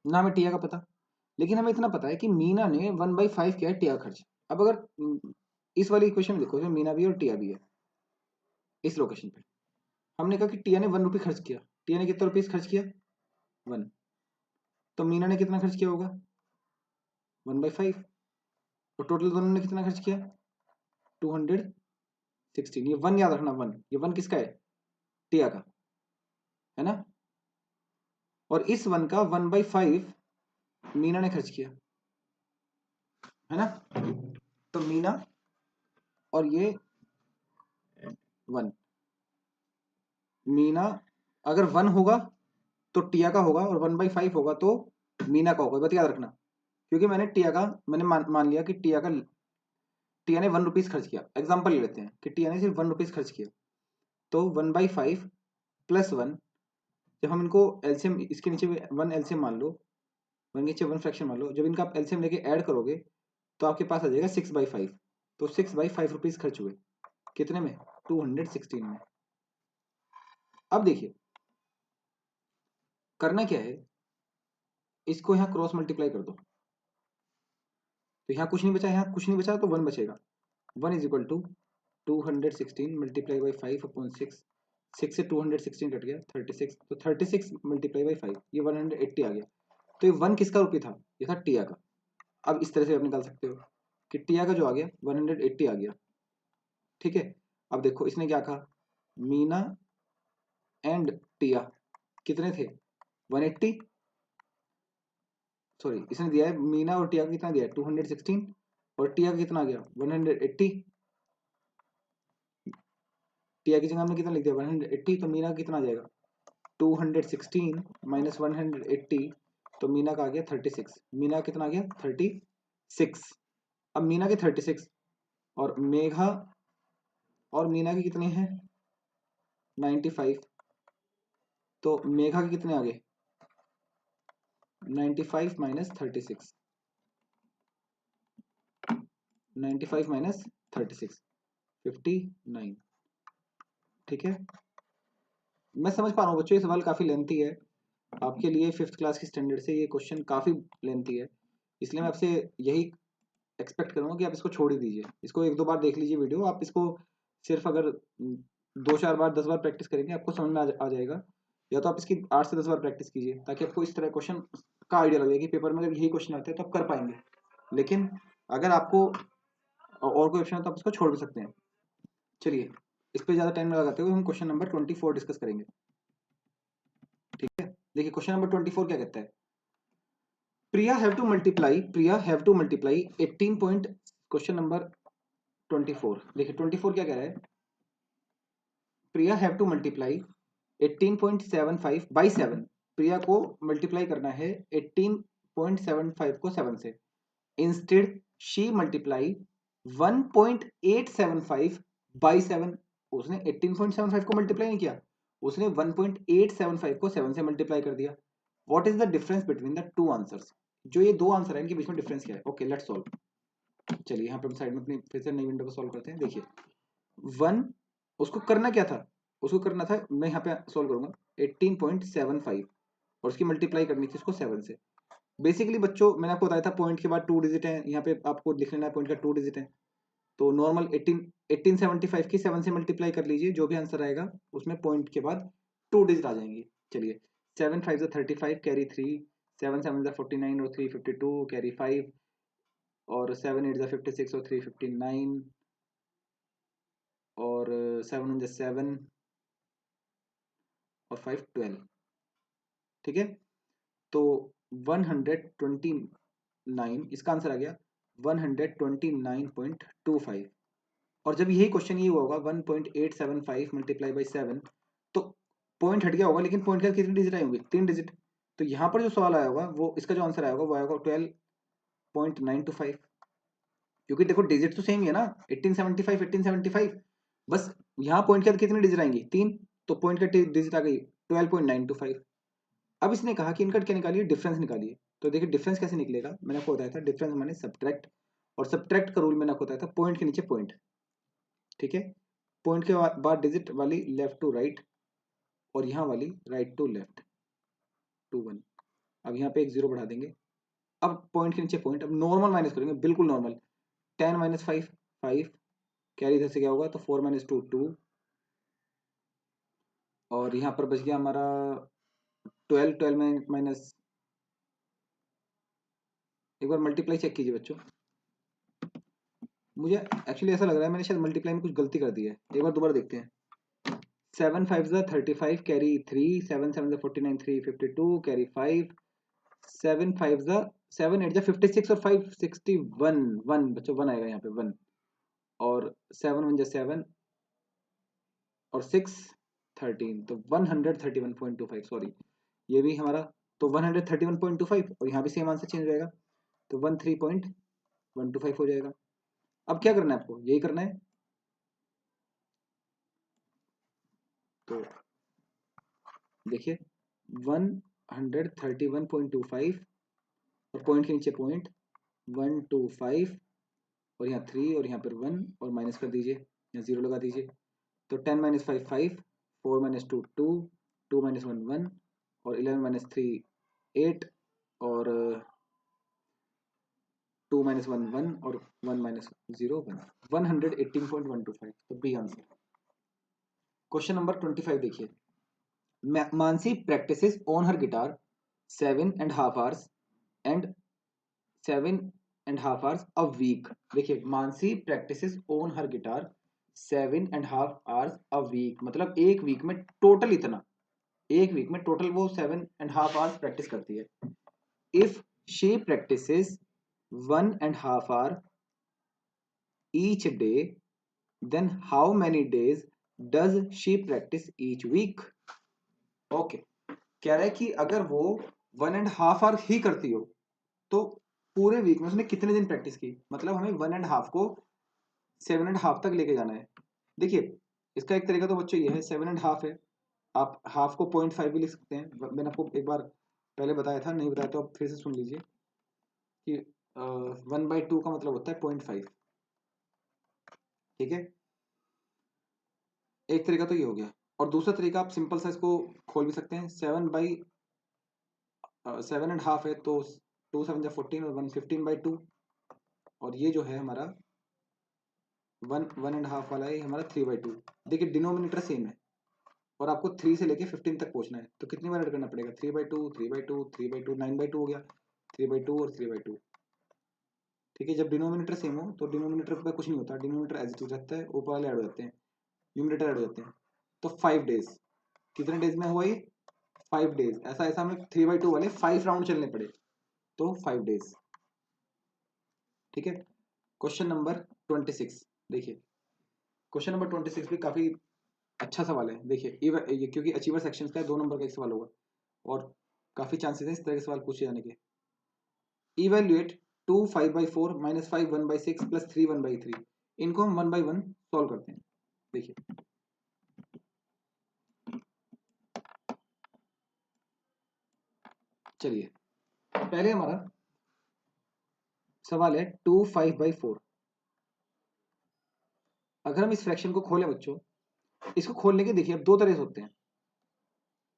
ना हमें टिया का पता, लेकिन हमें इतना पता है कि मीना ने 1/5 किया है टिया का खर्च। अब अगर इस वाली इक्वेशन में देखो, इसमें मीना भी है और टिया भी है, इस लोकेशन पे हमने कहा कि टिया ने 1 रुपये खर्च किया। टिया ने कितना रुपीज खर्च किया 1, तो मीना ने कितना खर्च किया होगा 1/5, और टोटल दोनों ने कितना खर्च किया 216। ये 1 याद रखना, 1, ये 1 किसका है टिया का, है ना। और इस 1 का 1/5 मीना ने खर्च किया, है ना। तो मीना और ये 1, मीना अगर 1 होगा तो टिया का होगा, और 1/5 होगा तो मीना का होगा, बात याद रखना। क्योंकि मैंने मान लिया कि टिया ने 1 रुपीज खर्च किया। एग्जाम्पल ले लेते हैं कि टिया ने सिर्फ 1 रुपीज खर्च किया, तो 1/5 प्लस 1, जब हम इनको एलसीएम, इसके नीचे 1 एलसीएम मान लो, 1 के नीचे 1 फ्रैक्शन मान लो, जब इनका आप एलसीएम लेके ऐड करोगे तो आपके पास आ जाएगा 6/5। तो 6/5 रुपीज खर्च हुए कितने में 216 में। अब देखिए करना क्या है, इसको यहाँ क्रॉस मल्टीप्लाई कर दो, तो यहाँ कुछ नहीं बचा, यहाँ कुछ नहीं बचा तो 1 बचेगा। 1 is equal to 216 multiply by 5 upon 6, 6 से 216 कट गया 36, तो 36 मल्टीप्लाई बाई 5, ये 180 आ गया। तो ये 1 किसका रुपये था, ये था टिया का। अब इस तरह से आप निकाल सकते हो कि टिया का जो आ गया 180 आ गया, ठीक है। अब देखो इसने क्या कहा, मीना एंड टिया कितने थे 180, सॉरी इसने दिया है मीना और टिया का कितना दिया है 216, और टिया का कितना आ गया 180। टिया की जगह हमने कितना लिख दिया 180, तो मीना का कितना आ जाएगा 216 माइनस 180, तो मीना का आ गया 36। मीना का कितना आ गया 36। अब मीना के 36 और मेघा और मीना के कितने हैं 95, तो मेघा के कितने आ गए 95 माइनस 36, 95 माइनस 36 59, ठीक है। मैं समझ पा रहा हूँ बच्चों, ये सवाल काफी लेंथी है आपके लिए, 5th क्लास की स्टैंडर्ड से ये क्वेश्चन काफी लेंथी है, इसलिए मैं आपसे यही एक्सपेक्ट करूंगा कि आप इसको छोड़ ही दीजिए। इसको 1-2 बार देख लीजिए वीडियो, आप इसको सिर्फ अगर 2-4 बार 10 बार प्रैक्टिस करेंगे आपको समझ में आ जाएगा, या तो आप इसकी 8 से 10 बार प्रैक्टिस कीजिए ताकि आपको इस तरह क्वेश्चन का आइडिया लगे कि पेपर में अगर यही क्वेश्चन आते हैं तो आप कर पाएंगे। लेकिन अगर आपको और कोई ऑप्शन है तो आप इसको छोड़ भी सकते हैं। चलिए इस पर ज्यादा टाइम लगाते हुए हम क्वेश्चन नंबर 24 डिस्कस करेंगे, ठीक है। देखिए क्वेश्चन नंबर 24 क्या कहता है, Priya have to multiply 18 point, question number 24, देखिए 24 क्या कह रहा है, Priya have to multiply 18.75 by 7। Priya को मल्टीप्लाई करना है 18.75 को 7 से। Instead she multiply 1.875 by 7। उसने 18.75 को मल्टीप्लाई नहीं किया, उसने 1.875 को 7 से मल्टीप्लाई कर दिया। What is the difference between the two answers, जो ये दो आंसर है इनके बीच में डिफरेंस क्या है। Okay let's solve. चलिए यहाँ पे हम साइड में अपनी फिर से नई विंडो को सॉल्व करते हैं। देखिए 1, उसको करना क्या था, उसको करना था, मैं यहाँ पे सॉल्व करूंगा 18.75, और उसकी मल्टीप्लाई करनी थी उसको 7 से। बेसिकली बच्चों मैंने आपको बताया था पॉइंट के बाद 2 डिजिट है, यहाँ पे आपको लिख लेना है पॉइंट का 2 डिजिट है, तो नॉर्मल 1875 की 7 से मल्टीप्लाई कर लीजिए, जो भी आंसर आएगा उसमें पॉइंट के बाद 2 डिजिट आ जाएंगे। चलिए 7 5 35 कैरी 3, 7 7 जा 49 और 3 52 कैरी 5 और 7 8 जा 56 और 3 59 और 7 1 जा 7 और 5 12। ठीक है, तो 129 इसका आंसर आ गया 129.25। और जब यही क्वेश्चन ये हुआ होगा 1.875 मल्टीप्लाई बाई 7, तो पॉइंट हट गया होगा, लेकिन पॉइंट के कितनी डिजिट आई होंगी? 3 डिजिट। तो यहाँ पर जो सवाल आया होगा वो इसका जो आंसर आया होगा वो आया होगा 12.925, क्योंकि देखो डिजिट तो सेम ही है ना, 1875 1875, बस यहाँ पॉइंट के कितनी डिजिट आएंगी? 3, तो पॉइंट का डिजिट आ गई 12.925। अब इसने कहा कि इनका क्या निकालिए, डिफरेंस निकालिए। तो देखिए डिफरेंस कैसे निकलेगा, मैंने आपको बताया था डिफरेंस माने सब्ट्रैक्ट, और सब्ट्रैक्ट का रूल मैंने आपको बताया था पॉइंट के नीचे पॉइंट। ठीक है, पॉइंट के बाद डिजिट वाली लेफ्ट टू राइट, और यहाँ वाली राइट टू लेफ्ट, 2 1। अब यहाँ पे एक जीरो बढ़ा देंगे, अब पॉइंट के नीचे पॉइंट, अब नॉर्मल माइनस करेंगे, बिल्कुल नॉर्मल। 10 माइनस 5 5, कैरी इधर से क्या होगा, तो 4 माइनस 2 2, और यहाँ पर बच गया हमारा 12 12 में माइनस, एक बार मल्टीप्लाई चेक कीजिए बच्चों। मुझे एक्चुअली ऐसा लग रहा है मैंने शायद मल्टीप्लाई में कुछ गलती कर दी है, एक बार दोबारा देखते हैं। 7 5 जा 35 कैरी 3, 7 7 जा 49 3 52 कैरी 5, 7 5 जा 7 8 जा 56 और 5 61 1 बच्चों 1 आएगा यहाँ पे 1, और 7 1 जा 7 और 6 13, तो 131.25, सॉरी ये भी हमारा, तो 131.25, और यहाँ भी सेम आंसर चेंज हो जाएगा, तो 13.125 हो जाएगा। अब क्या करना है आपको, यही करना है। तो देखिए 131.25 और पॉइंट के नीचे पॉइंट 125, और यहाँ 3 और यहाँ पर 1 और माइनस कर दीजिए, यहाँ 0 लगा दीजिए, तो 10 माइनस 5 5, 4 माइनस 2 2, 2 माइनस 1 1, और 11 माइनस 3 8, और 2 माइनस 1 1, और 1 माइनस 0 1, 118.125, तो बी आंसर। क्वेश्चन नंबर 25 देखिए, Mansi practices on her guitar 7.5 hours and 7.5 hours a week। देखिए Mansi practices on her guitar 7.5 hours a week, मतलब एक वीक में टोटल इतना, एक वीक में टोटल वो 7.5 hours प्रैक्टिस करती है। If she practices 1.5 hour each day, then how many days does she practice each week? Okay, कह रहा है कि अगर वो 1.5 आवर ही करती हो तो पूरे वीक में उसने कितने दिन प्रैक्टिस की, मतलब हमें 1.5 को 7.5 तक लेके जाना है। देखिए इसका एक तरीका तो बच्चों ये है, 7.5 है, आप हाफ को 0.5 भी लिख सकते हैं, मैंने आपको एक बार पहले बताया था, नहीं बताया तो आप फिर से सुन लीजिए कि 1/2 का मतलब होता है 0.5। ठीक है, एक तरीका तो ये हो गया, और दूसरा तरीका आप सिंपल सा इसको खोल भी सकते हैं, 7.5 है तो 2 7 जा 14 और 1 15/2, और ये जो है हमारा 1.5 वाला है हमारा 3/2। देखिए डिनोमिनेटर सेम है, और आपको 3 से लेके 15 तक पहुंचना है, तो कितनी बार ऐड करना पड़ेगा, 3/2 3/2 3/2 9/2 हो गया, 3/2 और 3/2। ठीक है, जब डिनोमिनेटर सेम हो तो डिनोमिनेटर पे कुछ नहीं होता, डिनोमिनेटर एज इट इज रहता है, ऊपर वाले ऐड हो जाते हैं, न्यूमरेटर ऐड हो जाते हैं। तो 5 डेज, कितने डेज में हुआ ये, 5 डेज। ऐसा ऐसा हमें 3/2 वाले 5 राउंड चलने पड़े, तो 5 डेज। ठीक है, क्वेश्चन नंबर 26 देखिए, क्वेश्चन नंबर 26 भी काफी अच्छा सवाल है। देखिए ये क्योंकि अचीवर सेक्शन का 2 नंबर का एक सवाल होगा, और काफी चांसेस हैं इस तरह के सवाल पूछे जाने के। इवेल्युएट 2 5/4 माइनस 5 1/6 प्लस 3 1/3, इनको हम 1 बाई 1 सॉल्व करते हैं। देखिए चलिए, पहले हमारा सवाल है 2 5/4। अगर हम इस फ्रैक्शन को खोलें बच्चों, इसको खोलने के देखिए अब दो तरह से होते हैं,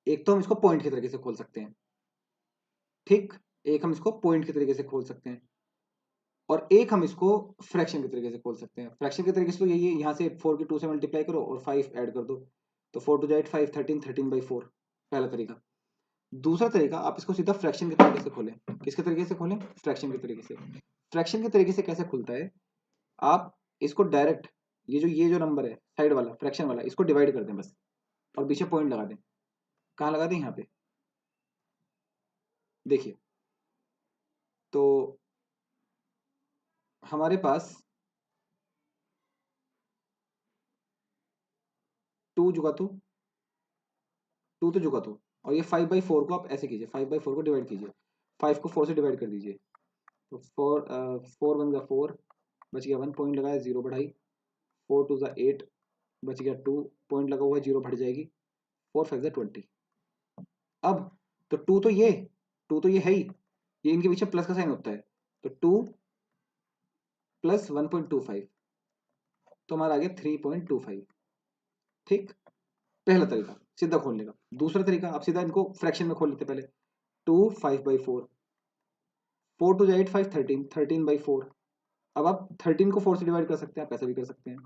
एक तो हम इसको पॉइंट के तरीके से खोल सकते हैं, ठीक, एक हम इसको पॉइंट के तरीके से खोल सकते हैं, और एक हम इसको फ्रैक्शन के तरीके से खोल सकते हैं। फ्रैक्शन के तरीके से तो यही है, यहाँ से 4 की 2 से मल्टीप्लाई करो और 5 ऐड कर दो, तो 4 टू 8 5 13 13/4, पहला तरीका। दूसरा तरीका, आप इसको सीधा फ्रैक्शन के तरीके से खोलें। किसके तरीके से खोलें? फ्रैक्शन के तरीके से। फ्रैक्शन के तरीके से कैसे खुलता है? आप इसको डायरेक्ट ये जो नंबर है साइड वाला फ्रैक्शन वाला, इसको डिवाइड कर दें बस, और पीछे पॉइंट लगा दें। कहाँ लगा दें? यहाँ पे देखिए। तो हमारे पास 2 जुगा तो 2 जुगा तो, और ये 5/4 को आप ऐसे कीजिए, 5/4 को डिवाइड कीजिए, 5 को 4 से डिवाइड कर दीजिए। तो 4 1 जा 4, बच गया 1, पॉइंट लगाया 0 बढ़ाई, 4 2 जा 8, बच गया 2, पॉइंट लगा हुआ है 0 बढ़ जाएगी, 4 5 जा 20। अब तो 2 तो ये है ही, ये इनके पीछे प्लस का साइन होता है, तो 2 प्लस 1.25, तो हमारा आ गया 3.25। ठीक, पहला तरीका सीधा खोलने का। दूसरा तरीका, आप सीधा इनको फ्रैक्शन में खोल लेते पहले। 2 5/4, 4 2 8 5 13, 13/4। अब आप 13 को 4 से डिवाइड कर सकते हैं, आप ऐसा भी कर सकते हैं।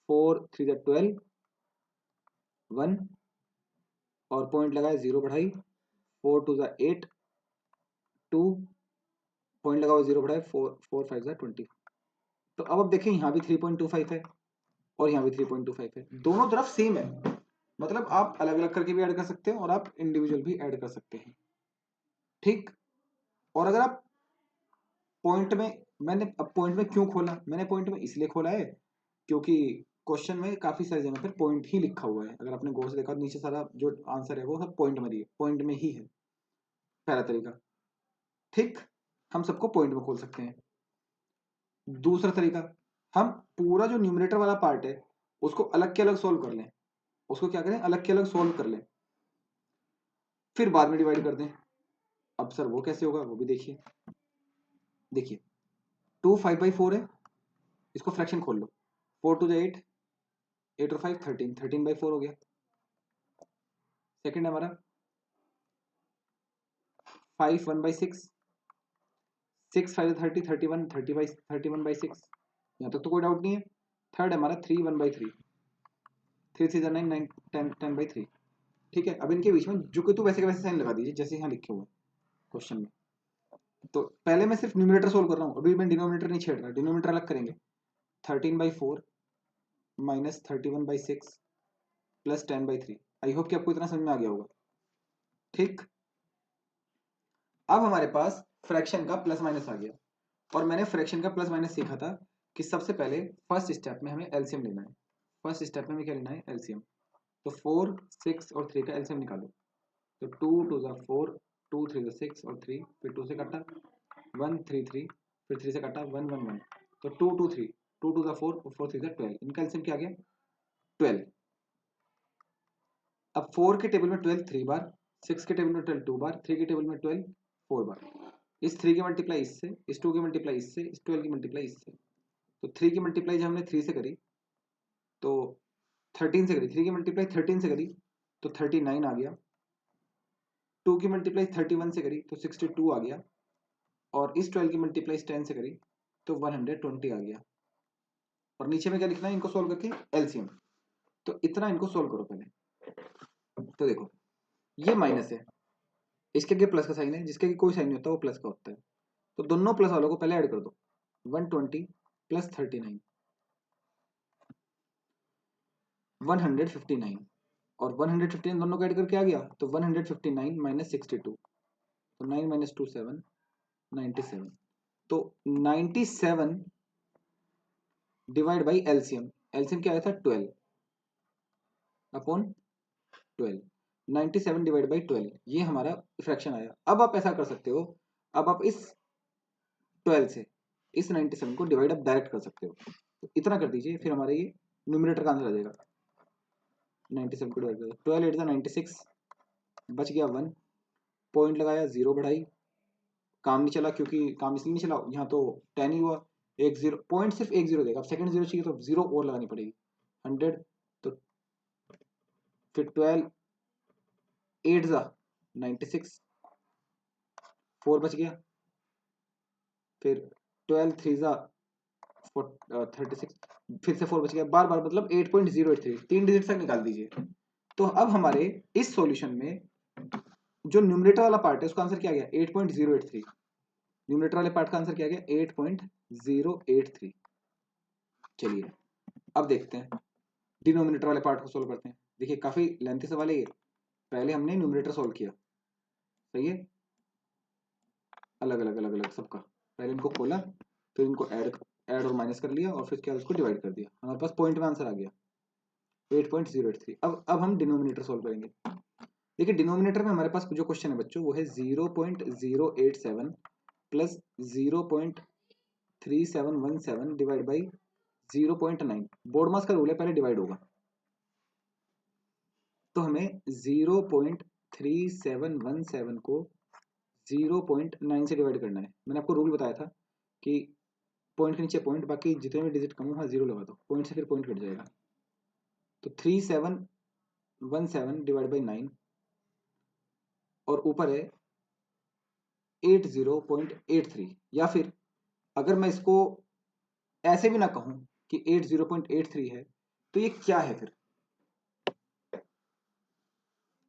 4 3 12, 1, और पॉइंट लगाए 0 बढ़ाई, 4 2 8, 2, पॉइंट लगा हुआ 0 बढ़ाए, 4 4 5 20। तो अब आप देखें यहाँ भी 3.25 है और यहाँ भी 3.25 है, दोनों तरफ सेम है। मतलब आप अलग अलग करके भी ऐड कर सकते हैं और आप इंडिविजुअल भी ऐड कर सकते हैं। ठीक, और अगर आप पॉइंट में, मैंने अब पॉइंट में क्यों खोला? मैंने पॉइंट में इसलिए खोला है क्योंकि क्वेश्चन में काफी सारी जगह पर पॉइंट ही लिखा हुआ है। अगर आपने गौर से देखा तो नीचे सारा जो आंसर है वो सब पॉइंट में ही है, पॉइंट में ही है। पहला तरीका। ठीक, हम सबको पॉइंट में खोल सकते हैं। दूसरा तरीका, हम पूरा जो न्यूमरेटर वाला पार्ट है उसको अलग के अलग सोल्व कर लें। उसको क्या करें? अलग के अलग सोल्व कर लें, फिर बाद में डिवाइड कर दें। अब सर वो कैसे होगा? वो भी देखिए। देखिए 2 5/4 है, इसको फ्रैक्शन खोल लो। 4 2 8, 8 और 5 13, 13/4 हो गया। सेकंड है हमारा 5 1/6, 6 5 30, 31, 31/6। यहाँ तक तो कोई डाउट नहीं है। थर्ड है हमारा 3 1/3, 3 3 9 9 10 10/3। ठीक है, अब इनके बीच में जो कि तो वैसे के वैसे साइन लगा दीजिए जैसे यहाँ लिखे हुए हैं क्वेश्चन में। तो पहले मैं सिर्फ न्यूमरेटर सोल्व कर रहा हूँ, अभी मैं डिनोमिनेटर नहीं छेड़ रहा। डिनोमिनेटर अलग करेंगे। 13/4 माइनस 31/6 प्लस 10/3। आई होप कि आपको इतना समझ में आ गया होगा। ठीक, अब हमारे पास फ्रैक्शन का प्लस माइनस आ गया, और मैंने फ्रैक्शन का प्लस माइनस सीखा था कि सबसे पहले फर्स्ट स्टेप में हमें एलसीएम लेना है। फर्स्ट स्टेप में हमें क्या लेना है? एलसीएम। तो 4 6 और 3 का एलसीएम निकालो। तो 2 2 जा 4, 2 3 जा 6 और 3, फिर 2 से कटा 1 3 3, फिर 3 से कटा 1 1 1। तो 2 2 3, 2 2 जा 4 और 4 3 जा 12। इनका एलसीएम क्या आ गया? 12। अब 4 के टेबल में 12 3 बार, 6 के टेबल में 12 2 बार, 3 के टेबल में 12 4 बार। इस 3 की मल्टीप्लाई इससे, इस 2 की मल्टीप्लाई इससे, इस 12 की मल्टीप्लाई इससे। तो 3 की मल्टीप्लाई जब हमने 3 से करी तो 13 से करी, 3 की मल्टीप्लाई 13 से करी तो 39 आ गया। 2 की मल्टीप्लाई 31 से करी तो 62 आ गया, और इस 12 की मल्टीप्लाई 10 से करी तो 120 आ गया। और नीचे में क्या लिखना है इनको सोल्व करके? एलसीएम। तो इतना इनको सोल्व करो पहले। तो देखो ये माइनस है, इसके आगे प्लस का साइन है, जिसके आगे कोई साइन नहीं होता वो प्लस का होता है। तो दोनों प्लस वालों को पहले ऐड कर दो। 120 प्लस 39, 159, और 159 दोनों को ऐड करके आ गया तो 159 माइनस 62, तो 9 माइनस 2 7, 97। तो 97 डिवाइड बाई एलसीएम। एलसीएम क्या आया था? 12 अपॉन 12। 97 डिवाइड बाई 12, ये हमारा फ्रैक्शन आया। अब आप ऐसा कर सकते हो, अब आप इस 12 से इस 97 को डिवाइड आप डायरेक्ट कर सकते हो। तो इतना कर दीजिए, फिर हमारा ये न्यूमरेटर का आंसर आ जाएगा। 97 को डिवाइड कर 12 8 96, बच गया 1, पॉइंट लगाया 0 बढ़ाई, काम नहीं चला क्योंकि काम इसलिए नहीं चला, यहाँ तो 10 ही हुआ। एक जीरो पॉइंट, सिर्फ एक जीरो देगा। अब सेकंड जीरो चाहिए तो जीरो और लगानी पड़ेगी। 100, तो फिर 12 8 जा 96, 4 बच गया। फिर 12 3 जा 36, फिर से 4 बच गया। बार बार मतलब 8.083, 3 डिजिट तक निकाल दीजिए। तो अब हमारे इस सॉल्यूशन में जो न्यूमरेटर वाला पार्ट है उसका आंसर क्या गया 8.083। न्यूमरेटर वाले पार्ट का आंसर क्या गया 8.083। चलिए अब देखते हैं डिनोमिनेटर वाले पार्ट को सोल्व करते हैं। देखिए काफी लेंथी सवाल है ये। पहले हमने न्यूमरेटर सोल्व किया, सही है, अलग अलग अलग अलग सबका। पहले इनको खोला, फिर इनको ऐड और माइनस कर लिया, और फिर उसके बाद उसको डिवाइड कर दिया। हमारे पास पॉइंट में आंसर आ गया 8.083। अब हम डिनोमिनेटर सोल्व करेंगे। देखिए डिनोमिनेटर में हमारे पास जो क्वेश्चन है बच्चों वो है 0.087 प्लस 0.3717 डिवाइड बाई 0.9। बोर्ड मास का रूल है, पहले डिवाइड होगा। तो हमें 0.3717 को 0.9 से डिवाइड करना है। मैंने आपको रूल बताया था कि पॉइंट के नीचे पॉइंट, बाकी जितने भी डिजिट कम हो वहाँ जीरो लगा दो, पॉइंट से फिर पॉइंट कट जाएगा। तो 3717 डिवाइड बाई 9 और ऊपर है 80.83। या फिर अगर मैं इसको ऐसे भी ना कहूं कि 80.83 है तो ये क्या है फिर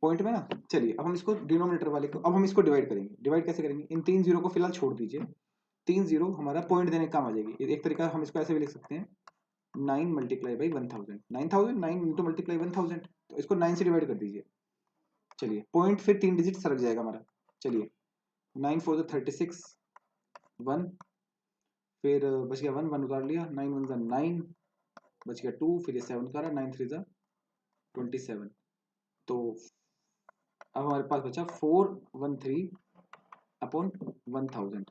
पॉइंट में ना। चलिए अब हम इसको डिनोमिनेटर वाले को, अब हम इसको डिवाइड करेंगे। डिवाइड कैसे करेंगे, इन 3 जीरो को फिलहाल छोड़ दीजिए। 3 जीरो हमारा पॉइंट देने का काम आ जाएगी। एक तरीका हम इसको ऐसे भी लिख सकते हैं 9 मल्टीप्लाई बाई 1000। 9000 9 इंटू मल्टीप्लाई 1000, तो इसको 9 से डिवाइड कर दीजिए। चलिए पॉइंट फिर 3 डिजिट सरक जाएगा हमारा। चलिए 9 4 36 1, फिर बच गया 1 1 उतार लिया, 9 1 9, बच गया 2, फिर ये 7 उतारा, 9 3 27। तो अब हमारे पास बचा 413 अपॉन 1000।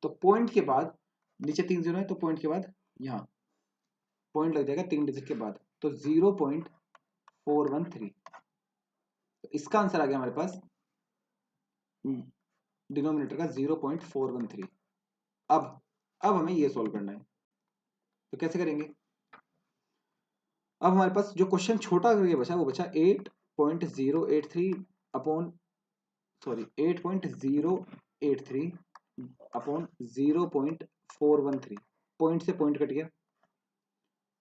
तो पॉइंट के बाद नीचे 3 जीरो है, तो पॉइंट के बाद यहाँ पॉइंट लग जाएगा 3 डिजिट के बाद, तो 0.413। तो इसका आंसर आ गया हमारे पास डिनोमिनेटर का 0.413। अब हमें ये सॉल्व करना है, तो कैसे करेंगे। अब हमारे पास जो क्वेश्चन छोटा करके बचा वो बचा 8.083 अपॉन, सॉरी 8.083 अपॉन 0.413। पॉइंट से पॉइंट कट गया।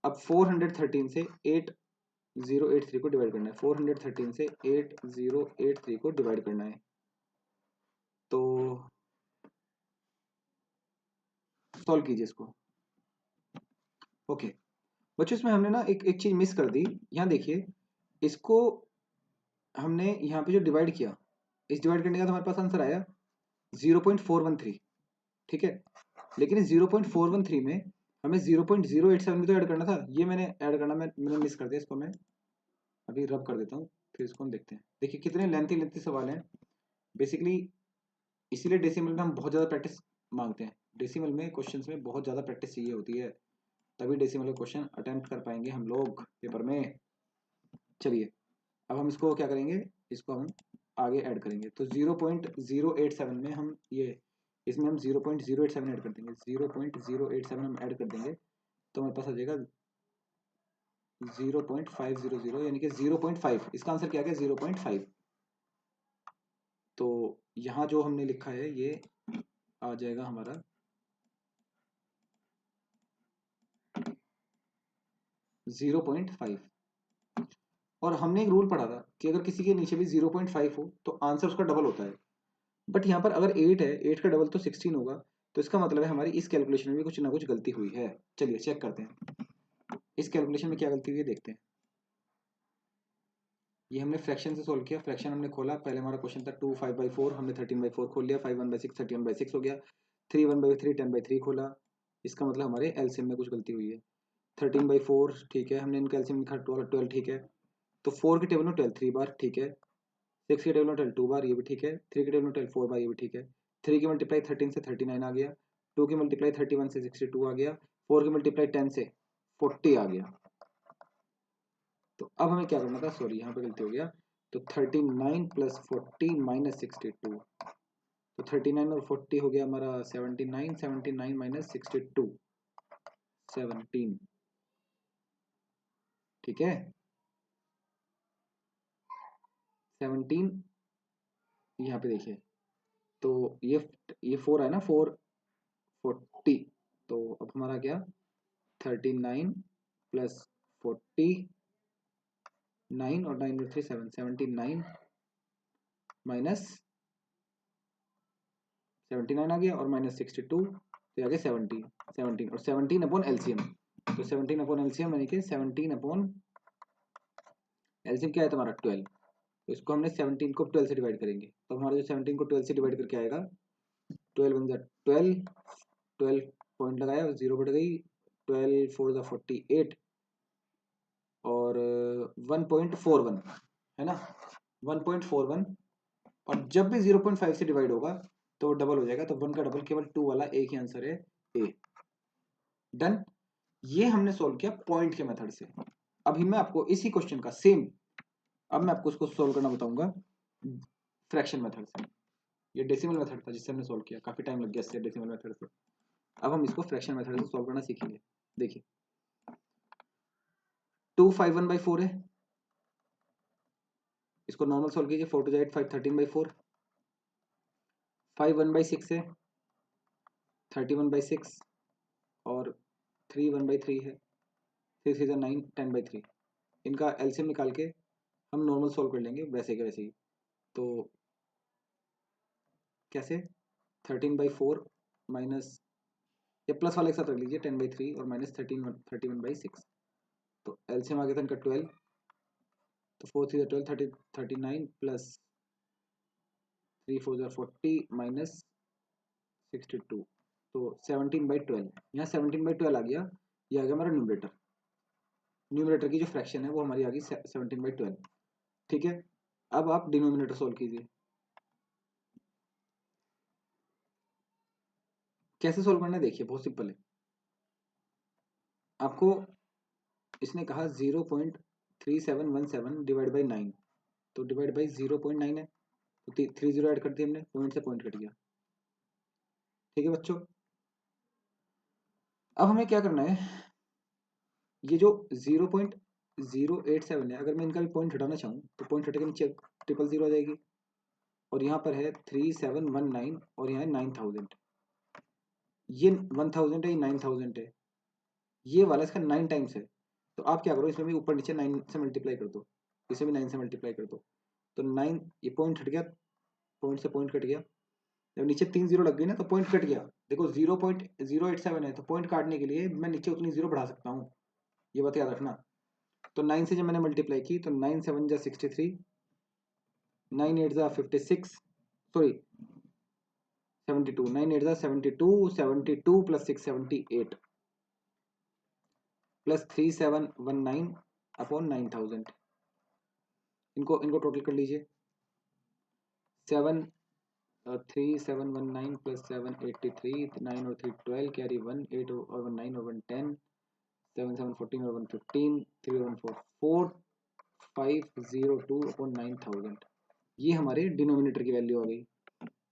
अब 413 से 8083 को डिवाइड करना है। 413 से 8083 को डिवाइड करना है। तो सॉल्व कीजिए इसको। ओके बच्चों, इसमें हमने ना एक चीज मिस कर दी। यहाँ देखिए, इसको हमने यहाँ पे जो डिवाइड किया, इस डिवाइड करने का तो हमारे पास आंसर आया 0.413, ठीक है। लेकिन इस 0.413 में हमें 0.087 भी तो ऐड करना था। ये मैंने ऐड करना मैंने मिस कर दिया। इसको मैं अभी रब कर देता हूँ, फिर इसको हम देखते हैं। देखिए कितने लेंथी लेंथी सवाल हैं बेसिकली। इसीलिए डेसिमल में हम बहुत ज़्यादा प्रैक्टिस मांगते हैं। डेसिमल में क्वेश्चंस में बहुत ज़्यादा प्रैक्टिस चाहिए होती है, तभी डेसिमल के क्वेश्चन अटेम्प्ट कर पाएंगे हम लोग पेपर में। चलिए अब हम इसको क्या करेंगे, इसको हम आगे ऐड करेंगे। तो 0.087 में हम ये, इसमें हम 0.087 ऐड कर देंगे। 0.087 हम ऐड कर देंगे तो हमारे पास आ जाएगा 0.500, यानी कि 0.5। इसका आंसर क्या आ गया 0.5। तो यहाँ जो हमने लिखा है ये आ जाएगा हमारा 0.5। और हमने एक रूल पढ़ा था कि अगर किसी के नीचे भी 0.5 हो तो आंसर उसका डबल होता है। बट यहाँ पर अगर 8 है, 8 का डबल तो 16 होगा। तो इसका मतलब है हमारी इस कैलकुलेशन में भी कुछ ना कुछ गलती हुई है। चलिए चेक करते हैं इस कैलकुलेशन में क्या गलती हुई है, देखते हैं। ये हमने फ्रैक्शन से सोल्व किया। फ्रैक्शन हमने खोला, पहले हमारा क्वेश्चन था 2 5/4, हमने 13/4 खोल लिया। 5 1/6 31/6 हो गया। 3 1/3 10/3 खोला। इसका मतलब हमारे एलसीएम में कुछ गलती हुई है। 13/4 ठीक है, हमने इनका एलसीएम लिखा 12 ठीक है। तो 4 की टेबल में 12 3 बार ठीक है। 6 की टेबल में 12 2 बार, ये भी ठीक है। 3 की टेबल में 12 4 बार, ये भी ठीक है। 3 की मल्टीप्लाई 13 से 39 आ गया। 2 की मल्टीप्लाई 31 से 62 आ गया। 4 की मल्टीप्लाई 10 से 40 आ गया। तो अब हमें क्या करना था, सॉरी यहाँ पे गलती हो गया। तो 39 प्लस 40 माइनस 62। तो 39 और 40 हो गया हमारा 79। 79 माइनस 62 17, ठीक है। 17 यहाँ पे देखिए, तो ये 4 है ना, 440। तो अब हमारा क्या 39 प्लस 40, 9 और 9 में 3 7, 79 माइनस 79 आ गया और माइनस 62 तो आ गया 17 और 17 अपॉन एलसीएम, तो 17 अपॉन एलसीएम यानी कि 17 अपॉन एलसीएम क्या है तुम्हारा 12, तो इसको हमने 17 को 12 से डिवाइड करेंगे, तो हमारा जो 17 को 12 से डिवाइड करके आएगा 12 बन जाए 12 पॉइंट लगाया, 0 बढ़ गई, 12 4 ज़ा 48 और 1.41 है ना, 1.41, और जब भी 0.5 से डिवाइड होगा तो डबल हो जाएगा, तो 1 का डबल केवल 2 वाला एक ही आंसर है ए। डन, ये हमने सोल्व किया पॉइंट के मेथड से। अभी मैं आपको इसी क्वेश्चन का सेम, अब मैं आपको इसको सोल्व करना बताऊंगा फ्रैक्शन मेथड से। ये डेसिमल मेथड था जिससे हमने सोल्व किया, काफी टाइम लग गया इससे डेसिमल मेथड से। अब हम इसको फ्रैक्शन मेथड से सोल्व करना सीखेंगे। देखिए 251/4 है, इसको नॉर्मल सोल्व कीजिए, 4 टू 8 5 13/4, 5 1/6 है, 31/6 और 3 1/3 है, 3 3 9 10/3। इनका एलसीएम निकाल के हम नॉर्मल सोल्व कर लेंगे वैसे के वैसे ही। तो कैसे, 13/4 माइनस, या प्लस वाले के साथ रख लीजिए 10/3 और माइनस 31/6, तो एलसीएम आ गया था इनका 12, तो 4 3 12 39 प्लस 3 4 40 माइनस 62, तो 17/12, यहाँ 17/12 आ गया, ये आ गया हमारा न्यूमरेटर। न्यूमरेटर की जो फ्रैक्शन है वो हमारी आ गई 17/12। ठीक है, अब आप डिनोमिनेटर सोल्व कीजिए। कैसे सोल्व करना है देखिए, बहुत सिंपल है। आपको इसने कहा 0.3717 डिवाइड बाई 9, तो डिवाइड बाई 0.9 है, तो 3 0 ऐड कर दिया हमने, पॉइंट से पॉइंट कट गया। ठीक है बच्चों, अब हमें क्या करना है, ये जो 0.087 है, अगर मैं इनका भी पॉइंट हटाना चाहूँ तो पॉइंट हटे के नीचे 000 आ जाएगी, और यहाँ पर है 3719 और यहाँ है 9000, ये 1000 है, ये 9000 है, ये वाला इसका 9 टाइम्स है, तो आप क्या करो, इसमें भी ऊपर नीचे 9 से मल्टीप्लाई कर दो, इसे भी 9 से मल्टीप्लाई कर दो, तो 9, ये पॉइंट हट गया, पॉइंट से पॉइंट कट गया, जब नीचे 3 जीरो लग गई ना तो पॉइंट कट गया। देखो 0.087 है, तो पॉइंट काटने के लिए मैं नीचे उतनी जीरो बढ़ा सकता हूँ, ये बात याद रखना। तो 9 से जब मैंने मल्टीप्लाई की तो 9 7 जा 63, 9 8 जा 56, सॉरी 72, 9 8 जा 72, 72 प्लस 6 78 प्लस 3719 अपॉन 9000, इनको इनको टोटल कर लीजिए, 3719 प्लस 783, 9 और 3 12, कैरी 1, 8 और 1 9 और 1 10, 7 7 14 और 1 15, 3 और 1 4 4 502 अपॉन 9000, ये हमारे डिनोमिनेटर की वैल्यू आ गई।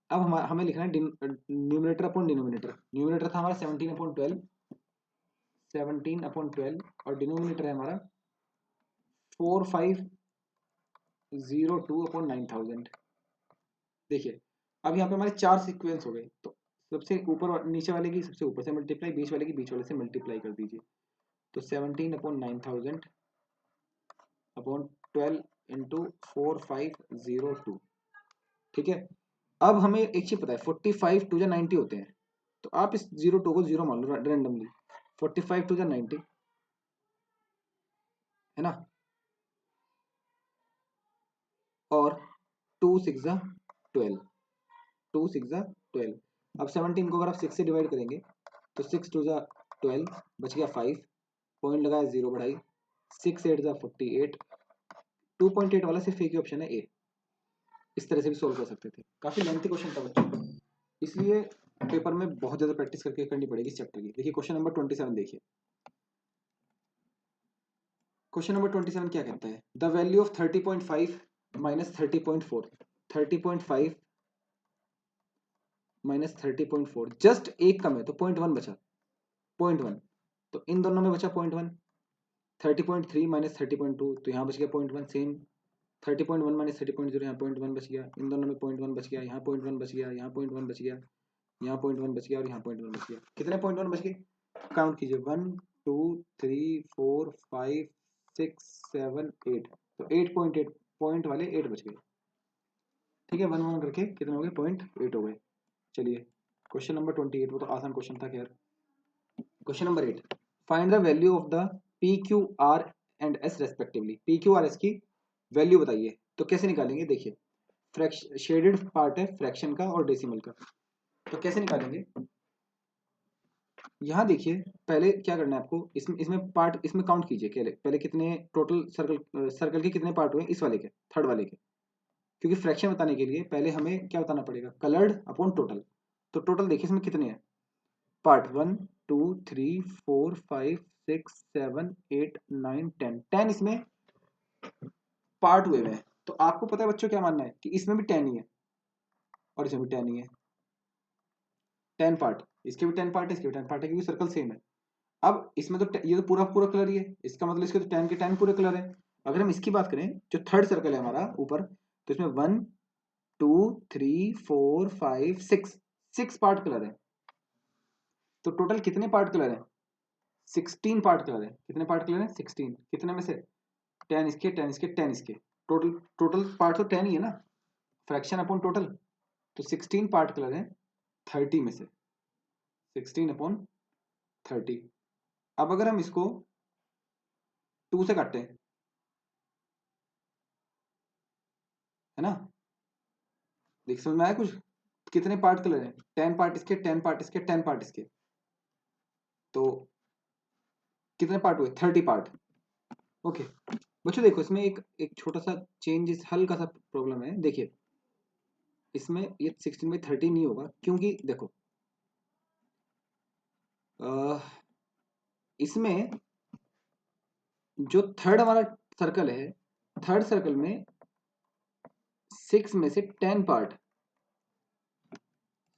अब हमें लिखना है न्यूमिनेटर अपॉन डिनोमिनेटर। न्यूमिनेटर था हमारा 17/12, 17/12 और डिनोमिनेटर है हमारा 4502 अपॉन 9000। देखिए अब यहाँ पे हमारे 4 सीक्वेंस हो गए, तो सबसे ऊपर नीचे वाले की सबसे ऊपर से मल्टीप्लाई, बीच वाले की बीच वाले से मल्टीप्लाई कर दीजिए, तो 17/9000 अपॉन 12 इंटू 4502। ठीक है, अब हमें एक चीज पता है, 45 2 जा 90 होते हैं, तो आप इस 02 को 0 मान लो रैंडमली, 45 2 जा 90 है ना, और 2 6 जा 12, 2 6 जा 12। अब 17 को अगर आप 6 से डिवाइड करेंगे तो 6 2 जा 12, बच गया 5, पॉइंट लगाया 0 बढ़ाई, 6 8 जा 48, 2.8 वाला सिर्फ एक ही ऑप्शन है ए। इस तरह से भी सोल्व कर सकते थे, काफी लेंथी क्वेश्चन था बच्चों, इसलिए पेपर में बहुत ज्यादा प्रैक्टिस करके करनी पड़ेगी इस चैप्टर की। देखिए क्वेश्चन नंबर 27 देखिए, क्वेश्चन नंबर 27 क्या कहता है, the value of 30.5 minus 30.4, 30.5 minus 30.4, just एक कम है तो 0.1 बचा, 0.1, तो इन दोनों में बचा 0.1, 30.3 माइनस 30.2, तो यहाँ बच गया 0.1, सेम 30.1 माइनस 30.0, यहाँ 0.1 बच गया, इन दोनों में 0.1 बच गया, यहाँ 0.1 बच गया, यहाँ 0.1 बच गया, यहाँ 0.1 बच गया और यहाँ 0.1 बच गया। कितने 0.1 बच गए, काउंट कीजिए, 1 2 3 4 5 6 7 8, तो 8.8 पॉइंट वाले 8 बच गए। ठीक है, 1 1 करके कितने हो गए, 0.8 हो गए। चलिए क्वेश्चन नंबर 28, वो तो आसान क्वेश्चन था खैर। Question number 8, find the value of the P Q R and S respectively. P Q R S की वैल्यू बताइए। तो कैसे निकालेंगे, देखिए फ्रैक्शन शेडेड पार्ट है फ्रैक्शन का और डेसिमल का, तो कैसे निकालेंगे। यहाँ देखिए पहले क्या करना है आपको, इसमें पार्ट इसमें काउंट कीजिए पहले कितने टोटल सर्कल के कितने पार्ट हुए इस वाले के, थर्ड वाले के। क्योंकि फ्रैक्शन बताने के लिए पहले हमें क्या बताना पड़ेगा, कलर्ड अपॉन टोटल। तो टोटल देखिए इसमें कितने हैं पार्ट, 1 2 3 4 5 6 7 8 9 10, 10 इसमें पार्ट हुए हुए हैं। तो आपको पता है बच्चों क्या मानना है कि इसमें भी 10 ही है और इसमें भी 10 ही है, 10 पार्ट, इसके भी 10 पार्ट है, इसके भी 10 पार्ट है, क्योंकि सर्कल सेम है। अब इसमें तो ये तो पूरा पूरा कलर ही है, इसका मतलब इसके तो 10 के 10 पूरे कलर है। अगर हम इसकी बात करें जो थर्ड सर्कल है हमारा ऊपर, तो इसमें 1 2 3 4 5 6, 6 पार्ट कलर है। तो टोटल कितने पार्ट कलर है, 16 पार्ट कलर है। कितने पार्ट कलर है, 16। कितने में से, 10 इसके 10 इसके 10 इसके, टोटल टोटल पार्ट तो 10 ही है ना, फ्रैक्शन अपॉन टोटल। तो 16 पार्ट कलर है 30 में से, 16 अपॉन 30। अब अगर हम इसको 2 से काटते हैं, है ना, देख समझ में आया कुछ, कितने पार्ट कलर हैं, 10 पार्ट इसके 10 पार्ट इसके 10 पार्ट इसके, तो कितने पार्ट हुए, 30 पार्ट। ओके बच्चों देखो इसमें एक एक छोटा सा चेंज, हल्का सा प्रॉब्लम है। देखिए इसमें ये 16/30 नहीं होगा, क्योंकि देखो इसमें जो थर्ड हमारा सर्कल है, थर्ड सर्कल में 6 में से 10 पार्ट,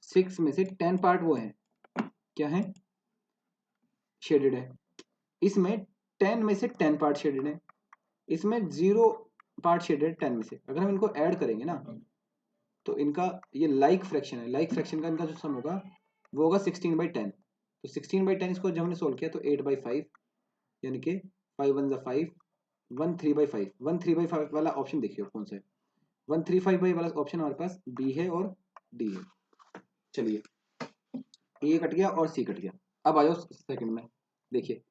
6 में से 10 पार्ट वो है क्या है, शेडेड है। इसमें 10 में से 10 पार्ट शेडेड है, इसमें 0 पार्ट शेडेड 10 में से। अगर हम इनको ऐड करेंगे ना, तो इनका ये लाइक फ्रैक्शन है, लाइक फ्रैक्शन का इनका जो सम होगा वो होगा 16/10। तो 16/10 इसको जब हमने सोल्व किया तो 8/5, यानी कि 5 1 5, 1 3/5, 1 3/5 वाला ऑप्शन देखिए कौन सा है, 1 3 5 वाला ऑप्शन हमारे पास बी है और डी है। चलिए ए कट गया और सी कट गया। अब आ जाओ सेकंड में, देखिए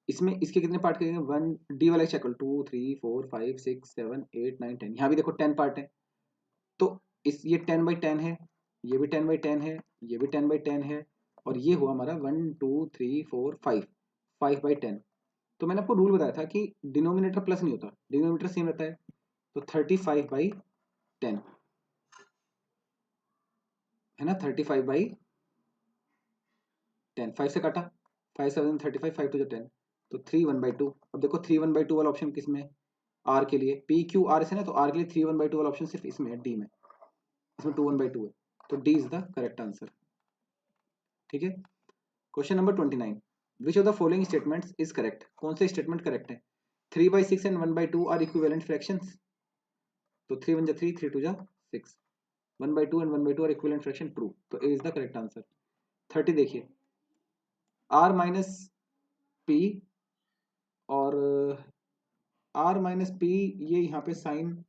इसमें इसके कितने पार्ट करेंगे, 1 डी वाला चक्कर 2 3 4 5 6 7 8 9 10, यहाँ भी देखो 10 पार्ट है। तो इस ये 10/10 है, ये भी 10/10 है, ये भी 10/10 है, और ये हुआ हमारा 1 2 3 4 5, 5/10। तो मैंने आपको रूल बताया था कि डिनोमिनेटर प्लस नहीं होता, डिनोमिनेटर सेम रहता है। तो 35/10 है ना, 35/10, 5 से काटा, 5 7 35, 5 2 10, तो 3 1/2। अब देखो 3 1/2 वाला ऑप्शन किसमें है, आर के लिए, पी क्यू आर से ना, तो आर के लिए 3 1/2 वाला ऑप्शन सिर्फ इसमें है, डी में, इसमें 2 1/2 है। तो D is the correct answer. ठीक है, question number 29, which of the following statements is correct. कौन से स्टेटमेंट करेक्ट है, 3/6 एंड 1/2 आर इक्विवेलेंट फ्रैक्शंस। तो 3 1 3, 3 2 6, 1/2 and 1/2 are equivalent fraction, true. तो A is the correct answer. 30 देखिए, आर माइनस पी और आर माइनस पी, ये यहाँ पे साइन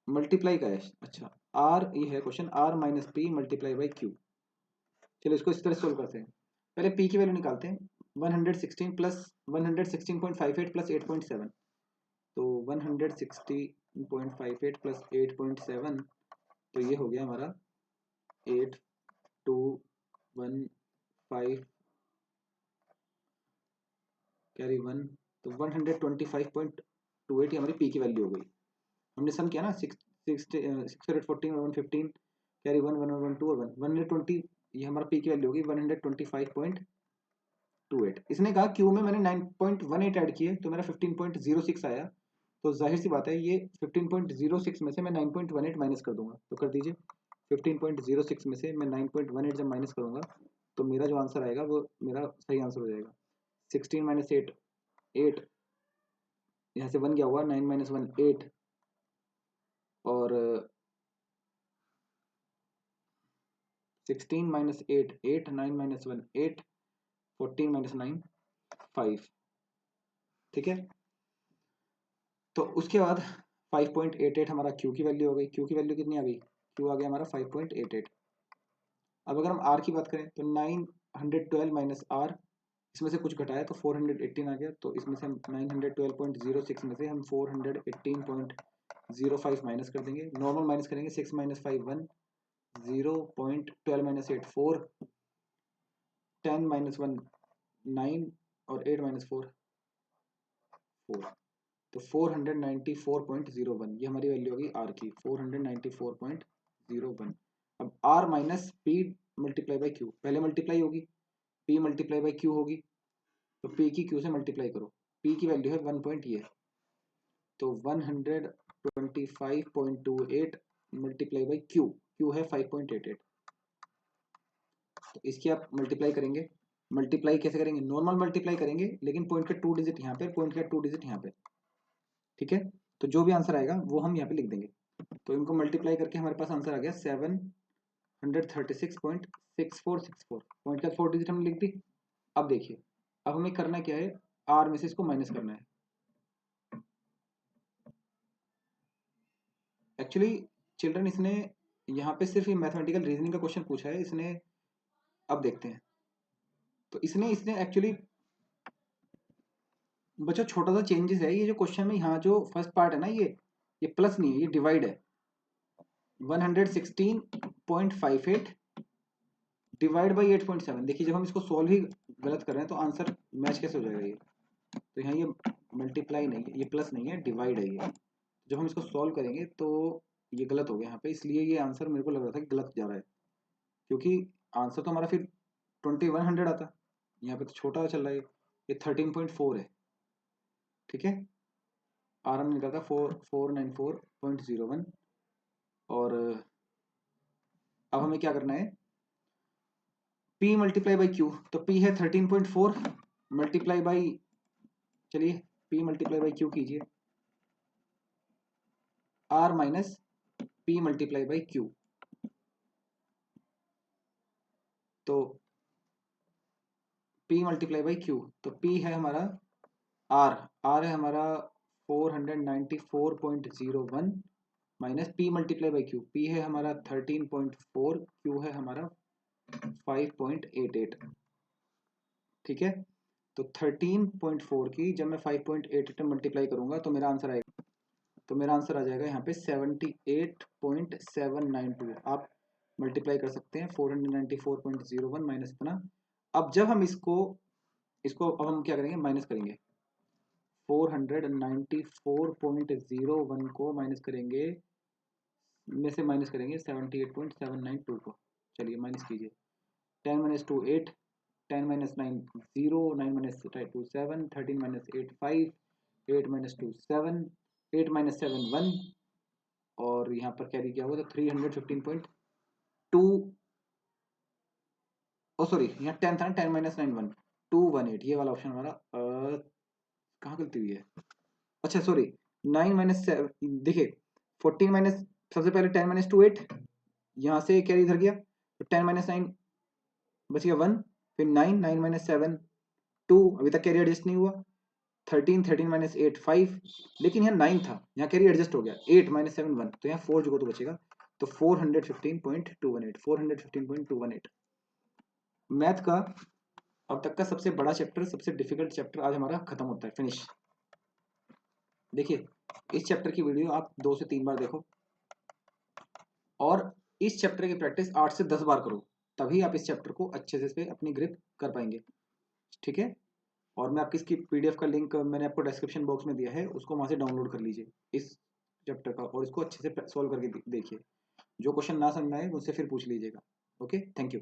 मल्टीप्लाई का है। अच्छा आर ये है question, R minus P multiply by Q. चलो इसको इस तरह सोल्व करते हैं। पहले पी की वैल्यू निकालते हैं, 116 प्लस 116.58 प्लस 8.7, तो 116.58 प्लस 8.7, तो ये हो गया हमारा 8215 कैरी 1, तो 125.28 हमारी पी की वैल्यू हो गई। हमने सम किया ना, 614 और 115 कैरी 1 1 1 2 और 1 120, ये हमारा पी की वैल्यू होगी 125.28। इसने कहा क्यू में मैंने 9.18 ऐड किए तो मेरा 15.06 आया। तो जाहिर सी बात है ये 15.06 में से मैं 9.18 माइनस कर दूंगा, तो कर दीजिए। 15.06 में से मैं 9.18 जब माइनस करूंगा तो मेरा जो आंसर आएगा वो मेरा सही आंसर हो जाएगा। 16 माइनस 8, 8, यहाँ से 1 क्या हुआ, 9 माइनस 1 8, और 16 माइनस 8 8, 9 माइनस 1 8, 14 माइनस 9 5। ठीक है, तो उसके बाद 5.88 हमारा क्यू की वैल्यू हो गई। क्यू की वैल्यू कितनी आ गई, क्यू आ गया हमारा 5.88। अब अगर हम आर की बात करें तो 912 माइनस आर, इसमें से कुछ घटाया तो 418 आ गया, तो इसमें से हम 912.06 में से हम 418.05 माइनस कर देंगे। नॉर्मल माइनस करेंगे, 6 माइनस 5 1, 0.12 माइनस 8 4, 10 माइनस 1 9 और 8 माइनस 4 4, तो 494.01 ये हमारी वैल्यू होगी आर की, 494.01। अब R minus P multiply by Q, पहले मल्टीप्लाई होगी, पी मल्टीप्लाई बाई क्यू होगी, तो पी की क्यू से मल्टीप्लाई करो, पी की वैल्यू है 1 पॉइंट ये, तो 125.28 मल्टीप्लाई बाई क्यू, क्यू है 5.88, तो इसकी आप मल्टीप्लाई करेंगे। मल्टीप्लाई कैसे करेंगे? नॉर्मल मल्टीप्लाई करेंगे, लेकिन पॉइंट का 2 डिजिट यहाँ पे, पॉइंट का 2 डिजिट यहाँ पे, ठीक है। तो जो भी आंसर आएगा वो हम यहाँ पे लिख देंगे। तो इनको मल्टीप्लाई करके हमारे पास आंसर आ गया 736.6464, पॉइंट का 4 डिजिट हमने लिख दी। अब देखिए, अब हमें करना क्या है, आर में से इसको माइनस करना है। एक्चुअली चिल्ड्रन, इसने यहाँ पे सिर्फ ये मैथमेटिकल रीजनिंग का क्वेश्चन पूछा है इसने। अब देखते हैं, तो इसने एक्चुअली बच्चों छोटा सा चेंजेस है, ये जो क्वेश्चन में यहाँ जो फर्स्ट पार्ट है ना, ये प्लस नहीं है, ये डिवाइड है। 116.58 डिवाइड बाई 8.7। देखिए जब हम इसको सॉल्व ही गलत कर रहे हैं तो आंसर मैच कैसे हो जाएगा ये? तो यहाँ ये मल्टीप्लाई नहीं है, ये प्लस नहीं है, डिवाइड है ये। जब हम इसको सॉल्व करेंगे तो ये गलत हो गया यहाँ पे, इसलिए ये आंसर मेरे को लग रहा था कि गलत जा रहा है, क्योंकि आंसर तो हमारा फिर 2100 आता, यहाँ पे तो छोटा चल रहा है, ये 13.4 है, ठीक है। आर हमने निकाला था 4494.01, और अब हमें क्या करना है, P मल्टीप्लाई बाई क्यू, तो P है 13.4 मल्टीप्लाई बाई, चलिए P मल्टीप्लाई बाई क्यू कीजिए, R minus P multiply by Q, तो P मल्टीप्लाई बाई क्यू, तो P है हमारा R है हमारा 494.01 minus P multiply by Q, P है हमारा 13.4, Q है हमारा 5.88, ठीक है। तो 13.4 की जब मैं 5.88 मल्टीप्लाई करूंगा तो मेरा आंसर आएगा, तो मेरा आंसर आ जाएगा यहाँ पे 78.792। आप मल्टीप्लाई कर सकते हैं 494.01 माइनस इतना। अब जब हम इसको अब हम क्या करेंगे, माइनस करेंगे, 494.01 को माइनस करेंगे, में से माइनस करेंगे 78.792 को। चलिए माइनस कीजिए, 10 minus 2 8, 10 minus 9 0, 9 minus 2 7, 13 minus 8 5, 8 minus 2 7, 8 minus 7 1, और यहाँ पर कैरी किया हुआ तो 315.2, ओ सॉरी यहाँ 10 था, 10 माइनस 9 1, 218, ये वाला ऑप्शन हमारा कहाँ गलती हुई है, अच्छा सॉरी 9 माइनस 7, देखिए 14 माइनस, सबसे पहले 10 माइनस 2 8, यहाँ से कैरी इधर गया तो 10 माइनस 9 बच गया 1, फिर 9 9 माइनस 7 2, अभी तक कैरी एडजस्ट नहीं हुआ, 13 13 माइनस 8 5, लेकिन यहाँ 9 था, यहाँ कैरी एडजस्ट हो गया, 8 माइनस 7 1, तो यहाँ 4 जो तो बचेगा, तो 415.218 मैथ का अब तक का सबसे बड़ा चैप्टर, सबसे डिफिकल्ट चैप्टर आज हमारा खत्म होता है, फिनिश। देखिए इस चैप्टर की वीडियो आप 2 से 3 बार देखो, और इस चैप्टर की प्रैक्टिस 8 से 10 बार करो, तभी आप इस चैप्टर को अच्छे से अपनी ग्रिप कर पाएंगे, ठीक है। और मैं आपकी इसकी पीडीएफ का लिंक मैंने आपको डिस्क्रिप्शन बॉक्स में दिया है, उसको वहां से डाउनलोड कर लीजिए इस चैप्टर का, और इसको अच्छे से सॉल्व करके देखिए। जो क्वेश्चन ना समझ में आए मुझसे फिर पूछ लीजिएगा। Okay, thank you.